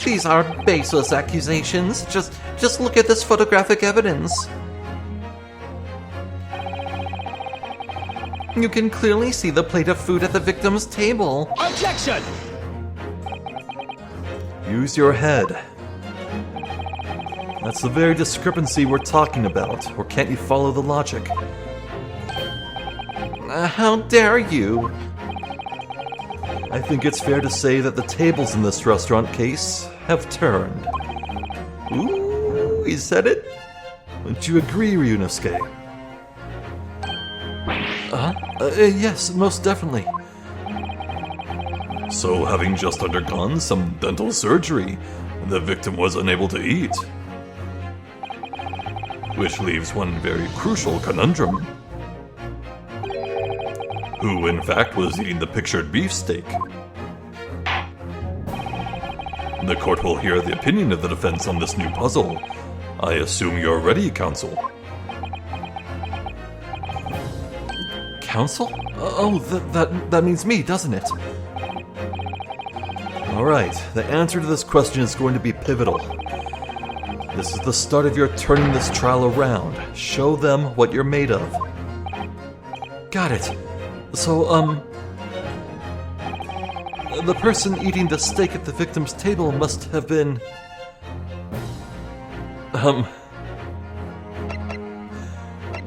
These are baseless accusations. Just look at this photographic evidence. You can clearly see the plate of food at the victim's table. Objection! Use your head. That's the very discrepancy we're talking about, or can't you follow the logic? How dare you? I think it's fair to say that the tables in this restaurant case have turned. Ooh, he said it? Don't you agree, Ryunosuke? Yes, most definitely. So, having just undergone some dental surgery, the victim was unable to eat. Which leaves one very crucial conundrum. Who, in fact, was eating the pictured beefsteak? The court will hear the opinion of the defense on this new puzzle. I assume you're ready, counsel. Counsel? Oh, that means me, doesn't it? Alright, the answer to this question is going to be pivotal. This is the start of your turning this trial around. Show them what you're made of. Got it. So, the person eating the steak at the victim's table must have been...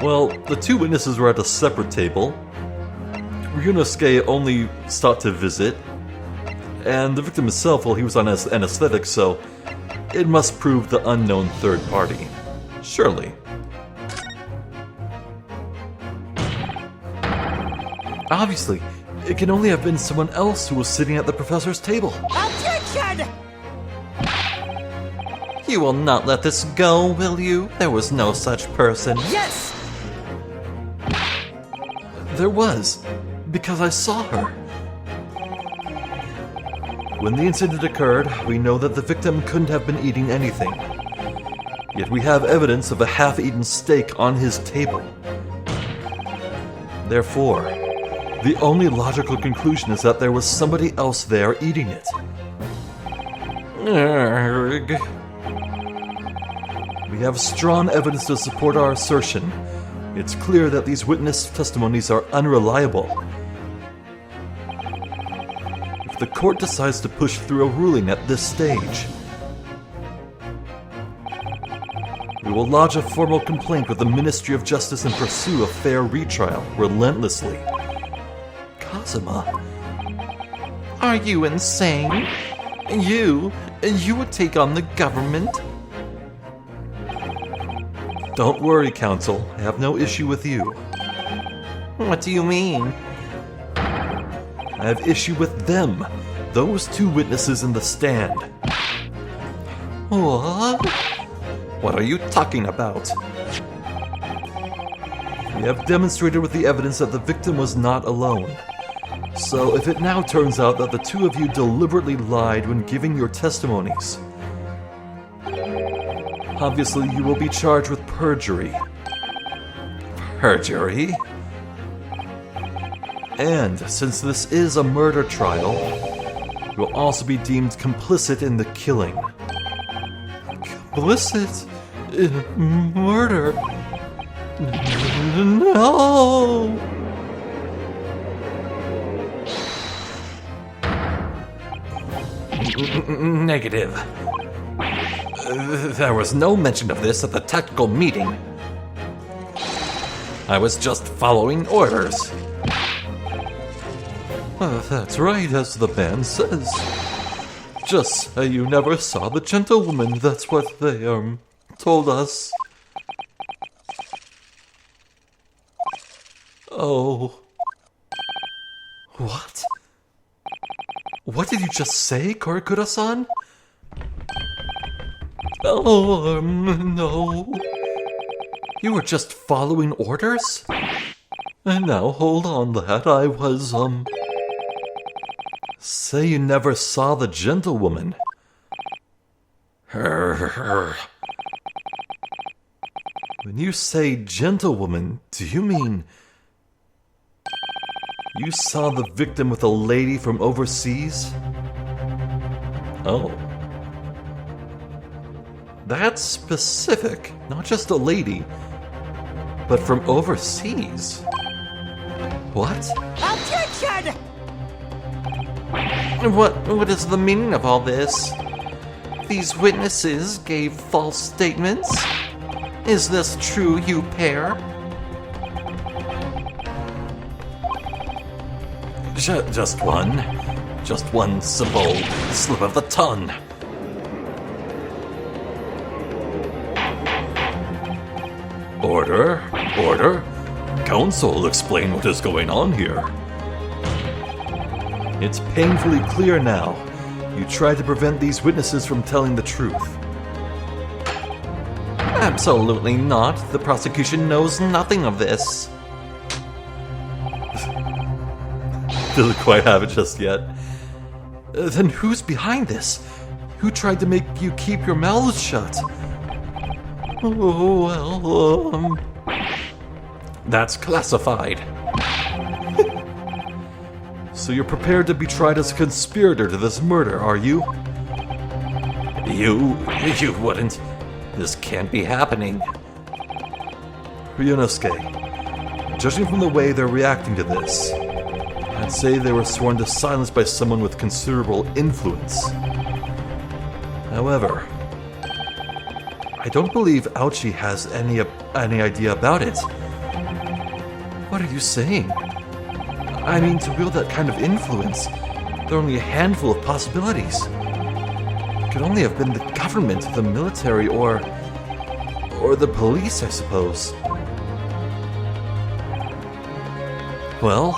Well, the two witnesses were at a separate table. Ryunosuke only stopped to visit, and the victim himself, well, he was on anesthetic, so it must prove the unknown third party. Surely. Obviously, it can only have been someone else who was sitting at the professor's table. Objection! you will not let this go, will you? There was no such person. Yes! There was, because I saw her. When the incident occurred, we know that the victim couldn't have been eating anything. Yet we have evidence of a half-eaten steak on his table. Therefore, the only logical conclusion is that there was somebody else there eating it. We have strong evidence to support our assertion. It's clear that these witness testimonies are unreliable. If the court decides to push through a ruling at this stage, we will lodge a formal complaint with the Ministry of Justice and pursue a fair retrial relentlessly. Kazuma, Are you insane? You would take on the government? don't worry, counsel. I have no issue with you. What do you mean? I have issue with them, those two witnesses in the stand. What? What are you talking about? We have demonstrated with the evidence that the victim was not alone. So if it now turns out that the two of you deliberately lied when giving your testimonies, obviously you will be charged with perjury. Perjury? And since this is a murder trial, you will also be deemed complicit in the killing. Complicit in murder? No! Negative. There was no mention of this at the tactical meeting. I was just following orders. That's right, as the man says. Just say you never saw the gentlewoman, that's what they, told us. Oh. What? What did you just say, Korakura-san? Oh, no. You were just following orders? And now, hold on, lad, I was, Say you never saw the gentlewoman. When you say gentlewoman, do you mean you saw the victim with a lady from overseas? Oh. That's specific. Not just a lady, but from overseas. What? Objection! What is the meaning of all this? These witnesses gave false statements? Is this true, you pair? Just one simple slip of the tongue. Order. Counsel will explain what is going on here. It's painfully clear now. You tried to prevent these witnesses from telling the truth. Absolutely not. The prosecution knows nothing of this. Doesn't quite have it just yet. Then who's behind this? Who tried to make you keep your mouths shut? Oh, well, that's classified. So you're prepared to be tried as a conspirator to this murder, are you? You wouldn't. This can't be happening. Ryunosuke, judging from the way they're reacting to this, I'd say they were sworn to silence by someone with considerable influence. However, I don't believe Aochi has any idea about it. What are you saying? I mean, to wield that kind of influence, there are only a handful of possibilities. It could only have been the government, the military, or the police, I suppose. Well,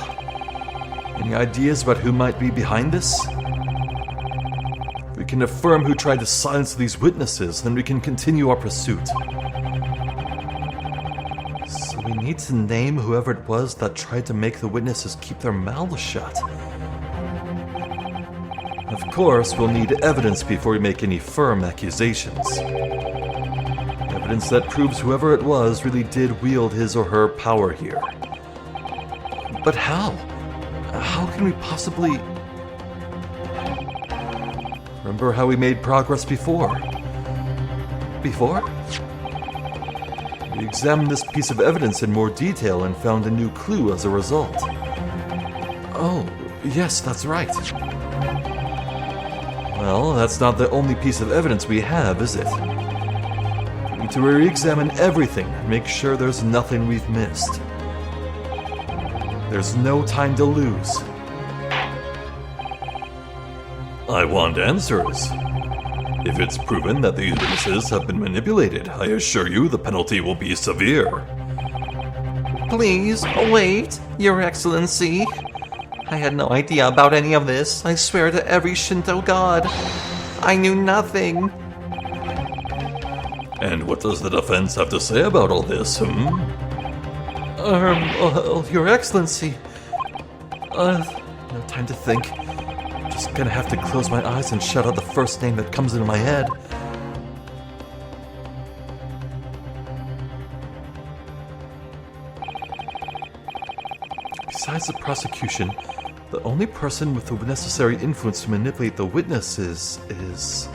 any ideas about who might be behind this? If we can affirm who tried to silence these witnesses, then we can continue our pursuit. So we need to name whoever it was that tried to make the witnesses keep their mouths shut. Of course, we'll need evidence before we make any firm accusations. Evidence that proves whoever it was really did wield his or her power here. But how? How can we possibly... Remember how we made progress before? Before? We examined this piece of evidence in more detail and found a new clue as a result. Oh, yes, that's right. Well, that's not the only piece of evidence we have, is it? We need to re-examine everything and make sure there's nothing we've missed. There's no time to lose. I want answers. If it's proven that these witnesses have been manipulated, I assure you the penalty will be severe. Please, wait, Your Excellency. I had no idea about any of this. I swear to every Shinto god. I knew nothing. And what does the defense have to say about all this, Your Excellency. No time to think. Just gonna have to close my eyes and shout out the first name that comes into my head. Besides the prosecution, the only person with the necessary influence to manipulate the witnesses is...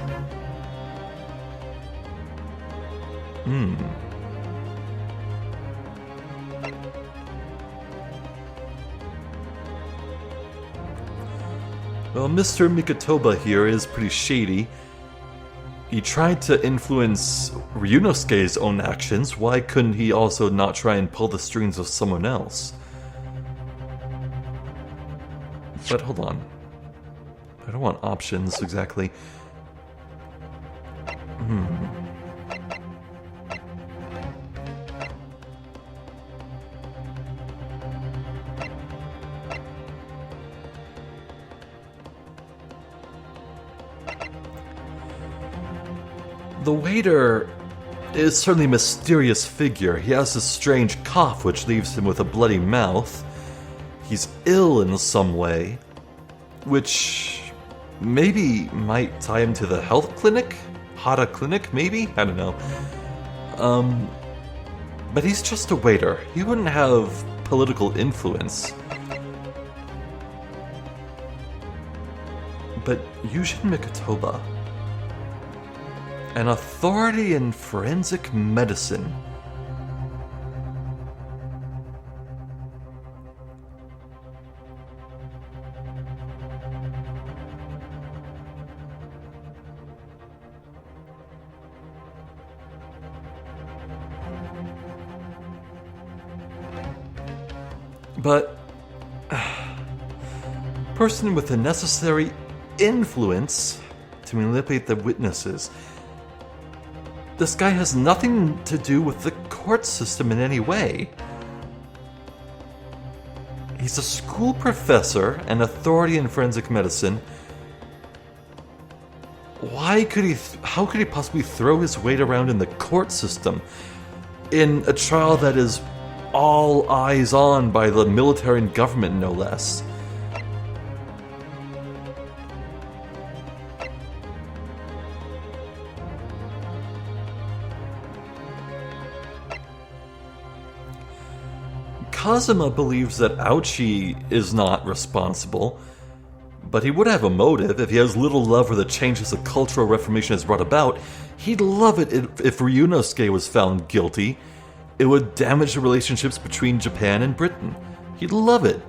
Well, Mr. Mikotoba here is pretty shady. He tried to influence Ryunosuke's own actions. Why couldn't he also not try and pull the strings of someone else? But hold on. I don't want options exactly. The waiter is certainly a mysterious figure. He has a strange cough which leaves him with a bloody mouth. He's ill in some way, which maybe might tie him to the health clinic? Hada clinic, maybe? I don't know. But he's just a waiter. He wouldn't have political influence. But Yushin Mikotoba, an authority in forensic medicine. But person with the necessary influence to manipulate the witnesses. This guy has nothing to do with the court system in any way. He's a school professor, an authority in forensic medicine. How could he possibly throw his weight around in the court system in a trial that is all eyes on by the military and government, no less? Kazuma believes that Ouchi is not responsible, but he would have a motive. If he has little love for the changes the Cultural Reformation has brought about, he'd love it if Ryunosuke was found guilty. It would damage the relationships between Japan and Britain. He'd love it.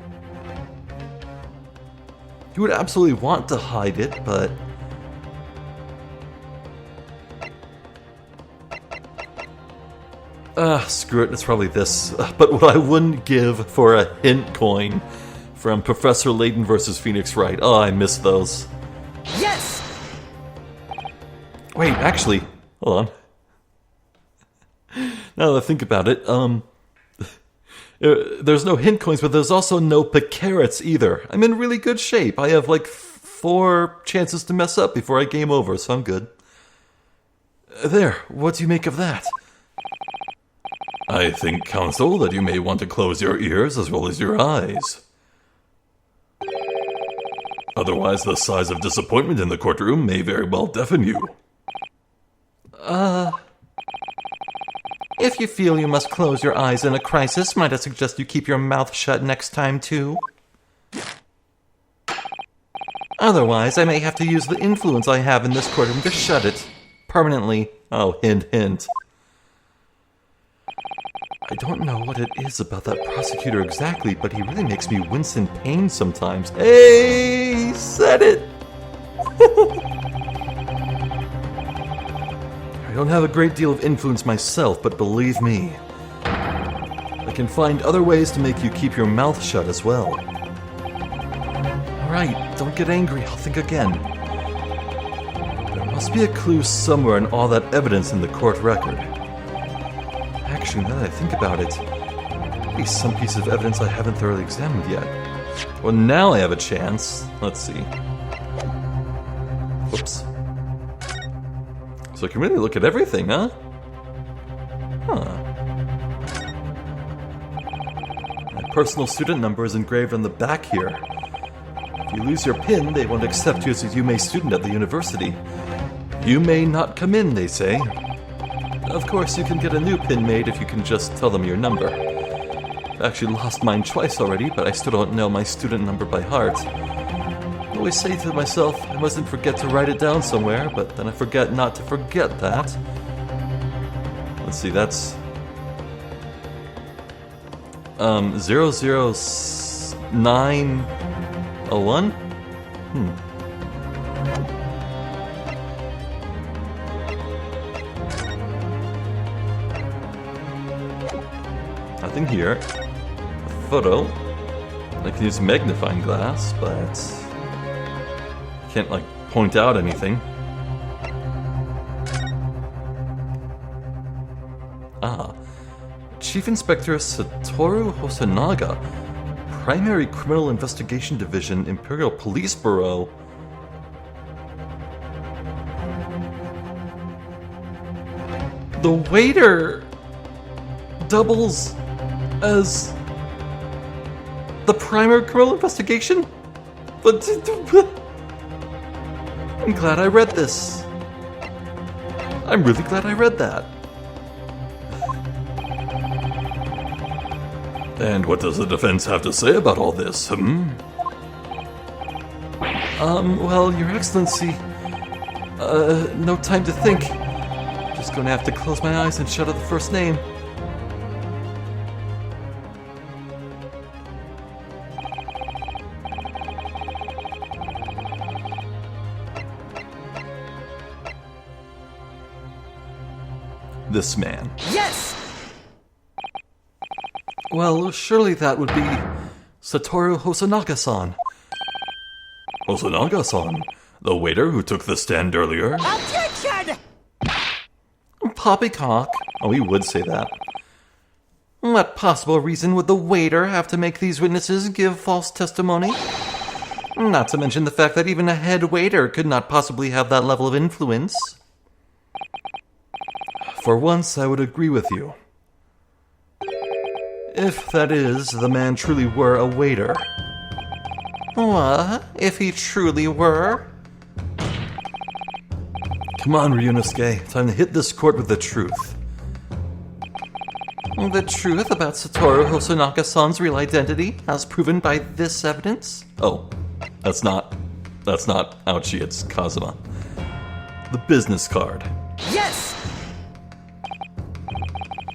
He would absolutely want to hide it, but... screw it, it's probably this. But what I wouldn't give for a hint coin from Professor Layton versus Phoenix Wright. Oh, I miss those. Yes! Wait, actually, hold on. Now that I think about it, there's no hint coins, but there's also no carrots either. I'm in really good shape. I have like 4 chances to mess up before I game over, so I'm good. There, what do you make of that? I think, Counsel, that you may want to close your ears as well as your eyes. Otherwise, the size of disappointment in the courtroom may very well deafen you. If you feel you must close your eyes in a crisis, might I suggest you keep your mouth shut next time, too? Otherwise, I may have to use the influence I have in this courtroom to shut it. Permanently. Oh, hint, hint. I don't know what it is about that prosecutor exactly, but he really makes me wince in pain sometimes. Hey, he said it! I don't have a great deal of influence myself, but believe me, I can find other ways to make you keep your mouth shut as well. Alright, don't get angry, I'll think again. There must be a clue somewhere in all that evidence in the court record. Actually, now that I think about it, at least some piece of evidence I haven't thoroughly examined yet. Well, now I have a chance. Let's see. Whoops. So I can really look at everything, huh? My personal student number is engraved on the back here. If you lose your pin, they won't accept you as a UMA student at the university. You may not come in, they say. Of course, you can get a new pin made if you can just tell them your number. I've actually lost mine twice already, but I still don't know my student number by heart. I always say to myself, I mustn't forget to write it down somewhere, but then I forget not to forget that. Let's see, that's... 00901? Nothing here. A photo. I can use a magnifying glass, but... I can't, like, point out anything. Chief Inspector Satoru Hosonaga, Primary Criminal Investigation Division, Imperial Police Bureau. The waiter doubles as the Primary Criminal Investigation? But I'm glad I read this. I'm really glad I read that. And what does the defense have to say about all this, Well, Your Excellency, no time to think. Just gonna have to close my eyes and shut out the first name. This man. Yes! Well, surely that would be Satoru Hosonaga-san. Hosonaga-san? The waiter who took the stand earlier? Objection! Poppycock. Oh, he would say that. What possible reason would the waiter have to make these witnesses give false testimony? Not to mention the fact that even a head waiter could not possibly have that level of influence. For once, I would agree with you. If, that is, the man truly were a waiter. What? If he truly were? Come on, Ryunosuke. Time to hit this court with the truth. The truth about Satoru Hosonaga-san's real identity, as proven by this evidence? Oh, that's not Ouchie, it's Kazuma. The business card. Yes!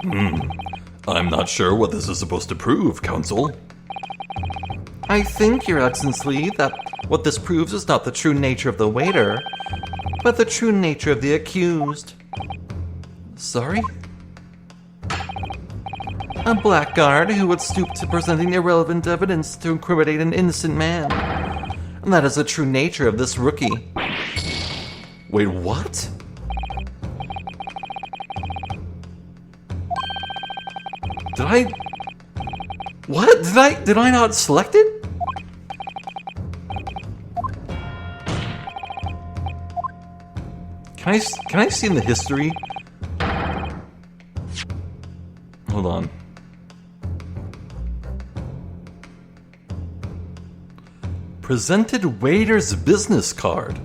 I'm not sure what this is supposed to prove, Counsel. I think, Your Excellency, that what this proves is not the true nature of the waiter, but the true nature of the accused. Sorry? A blackguard who would stoop to presenting irrelevant evidence to incriminate an innocent man. And that is the true nature of this rookie. Wait, what? What? Did I not select it? Can I see in the history? Hold on. Presented waiter's business card.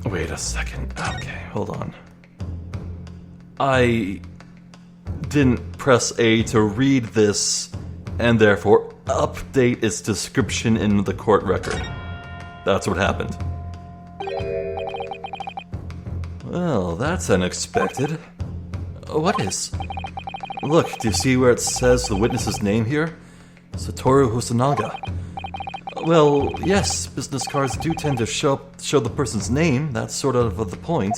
Wait a second. Okay, hold on. I didn't press A to read this and therefore update its description in the court record. That's what happened. Well, that's unexpected. What is? Look, do you see where it says the witness's name here? Satoru Hosonaga. Well, yes, business cards do tend to show the person's name. That's sort of the point.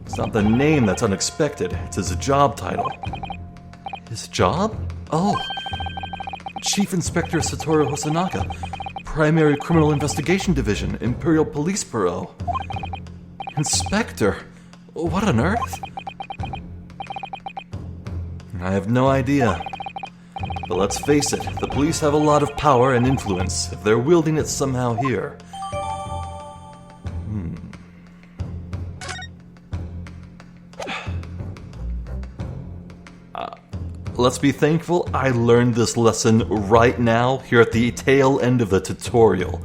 It's not the name that's unexpected. It's his job title. His job? Oh. Chief Inspector Satoru Hosonaga. Primary Criminal Investigation Division, Imperial Police Bureau. Inspector? What on earth? I have no idea. But let's face it, the police have a lot of power and influence if they're wielding it somehow here. Let's be thankful I learned this lesson right now here at the tail end of the tutorial.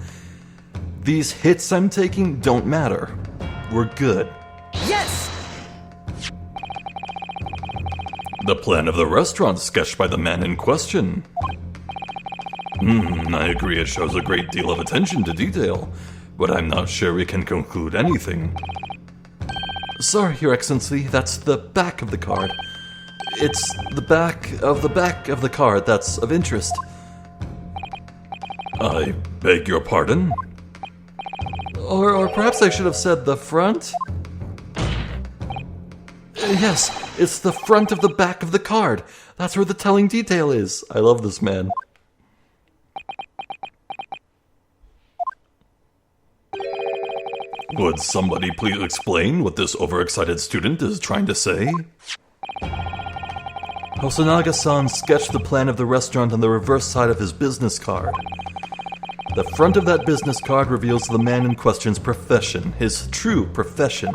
These hits I'm taking don't matter. We're good. Yes! The plan of the restaurant sketched by the man in question. I agree it shows a great deal of attention to detail, but I'm not sure we can conclude anything. Sorry, Your Excellency, that's the back of the card. It's the back of the card that's of interest. I beg your pardon? Or perhaps I should have said the front? Yes, it's the front of the back of the card. That's where the telling detail is. I love this man. Would somebody please explain what this overexcited student is trying to say? Hosonaga-san sketched the plan of the restaurant on the reverse side of his business card. The front of that business card reveals the man in question's profession, his true profession.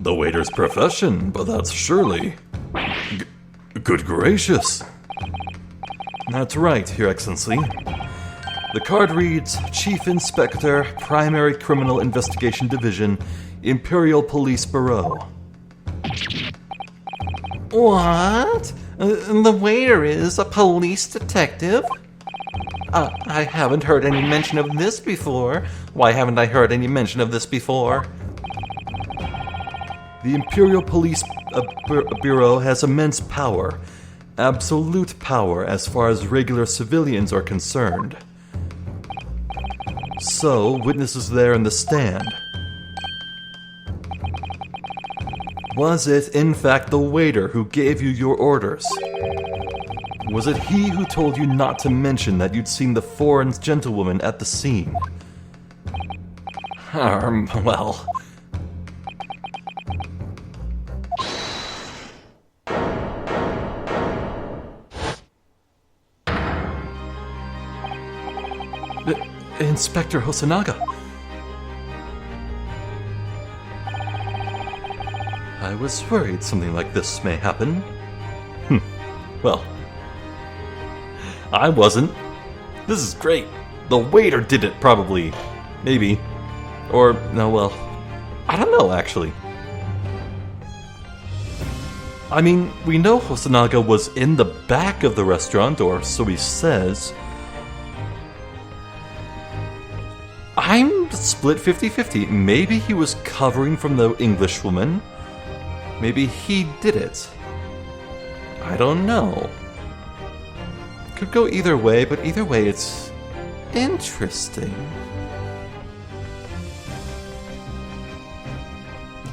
The waiter's profession, but that's surely... Good gracious. That's right, Your Excellency. The card reads, Chief Inspector, Primary Criminal Investigation Division, Imperial Police Bureau. What? The waiter is a police detective? I haven't heard any mention of this before. Why haven't I heard any mention of this before? The Imperial Police Bureau has immense power. Absolute power as far as regular civilians are concerned. So, witnesses there in the stand. Was it, in fact, the waiter who gave you your orders? Was it he who told you not to mention that you'd seen the foreign gentlewoman at the scene? Well... Inspector Hosonaga. I was worried something like this may happen. Well, I wasn't. This is great. The waiter did it, probably. Maybe. Or, no, well, I don't know, actually. I mean, we know Hosonaga was in the back of the restaurant, or so he says. I'm split 50-50. Maybe he was covering from the Englishwoman. Maybe he did it. I don't know. Could go either way, but either way it's interesting.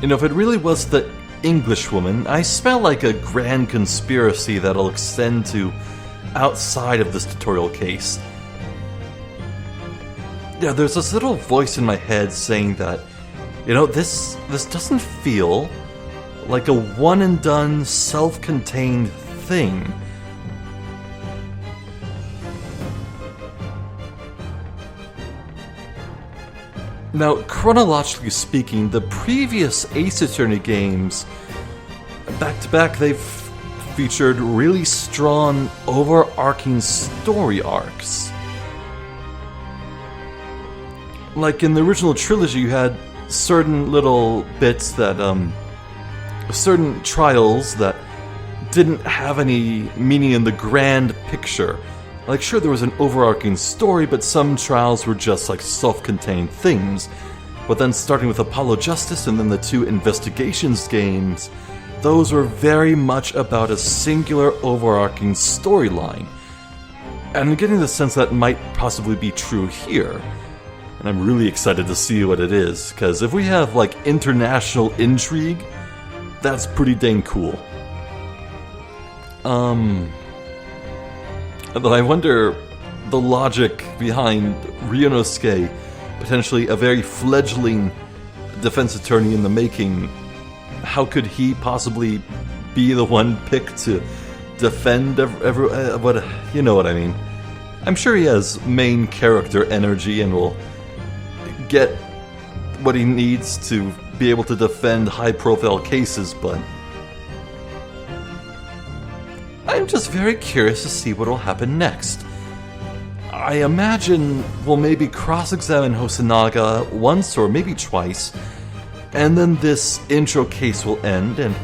You know, if it really was the Englishwoman, I smell like a grand conspiracy that'll extend to outside of this tutorial case. Yeah, there's this little voice in my head saying that, you know, this doesn't feel like a one-and-done, self-contained thing. Now, chronologically speaking, the previous Ace Attorney games, back-to-back, they've featured really strong, overarching story arcs. Like in the original trilogy, you had certain little bits that, certain trials that didn't have any meaning in the grand picture. Like, sure, there was an overarching story, but some trials were just like self-contained things. But then starting with Apollo Justice and then the two Investigations games, those were very much about a singular overarching storyline. And I'm getting the sense that might possibly be true here. And I'm really excited to see what it is, because if we have like international intrigue, that's pretty dang cool. But I wonder the logic behind Ryunosuke, potentially a very fledgling defense attorney in the making. How could he possibly be the one picked to defend what, you know what I mean? I'm sure he has main character energy and will get what he needs to be able to defend high-profile cases, but I'm just very curious to see what will happen next. I imagine we'll maybe cross-examine Hosonaga once or maybe twice, and then this intro case will end, and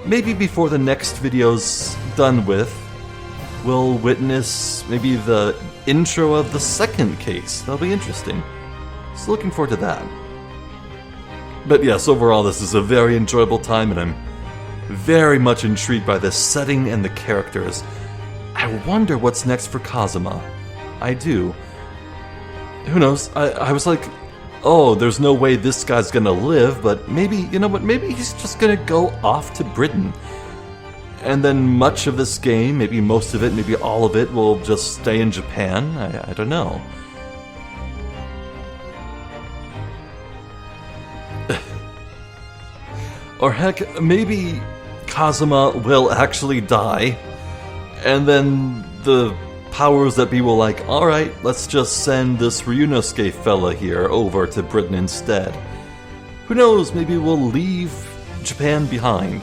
maybe before the next video's done with, we'll witness maybe the intro of the second case. That'll be interesting. So looking forward to that. But yes, overall this is a very enjoyable time, and I'm very much intrigued by the setting and the characters. I wonder what's next for Kazuma. I do. Who knows? I was like, oh, there's no way this guy's gonna live, but maybe, you know what, maybe he's just gonna go off to Britain. And then much of this game, maybe most of it, maybe all of it, will just stay in Japan. I don't know. Or heck, maybe Kazuma will actually die, and then the powers that be will like, alright, let's just send this Ryunosuke fella here over to Britain instead. Who knows, maybe we'll leave Japan behind.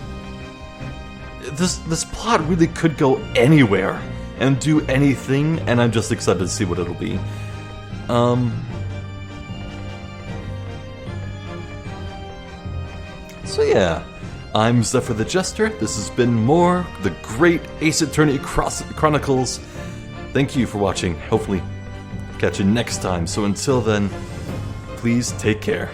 This plot really could go anywhere and do anything, and I'm just excited to see what it'll be. So yeah, I'm Zephyr the Jester. This has been more The Great Ace Attorney Chronicles. Thank you for watching. Hopefully, catch you next time. So until then, please take care.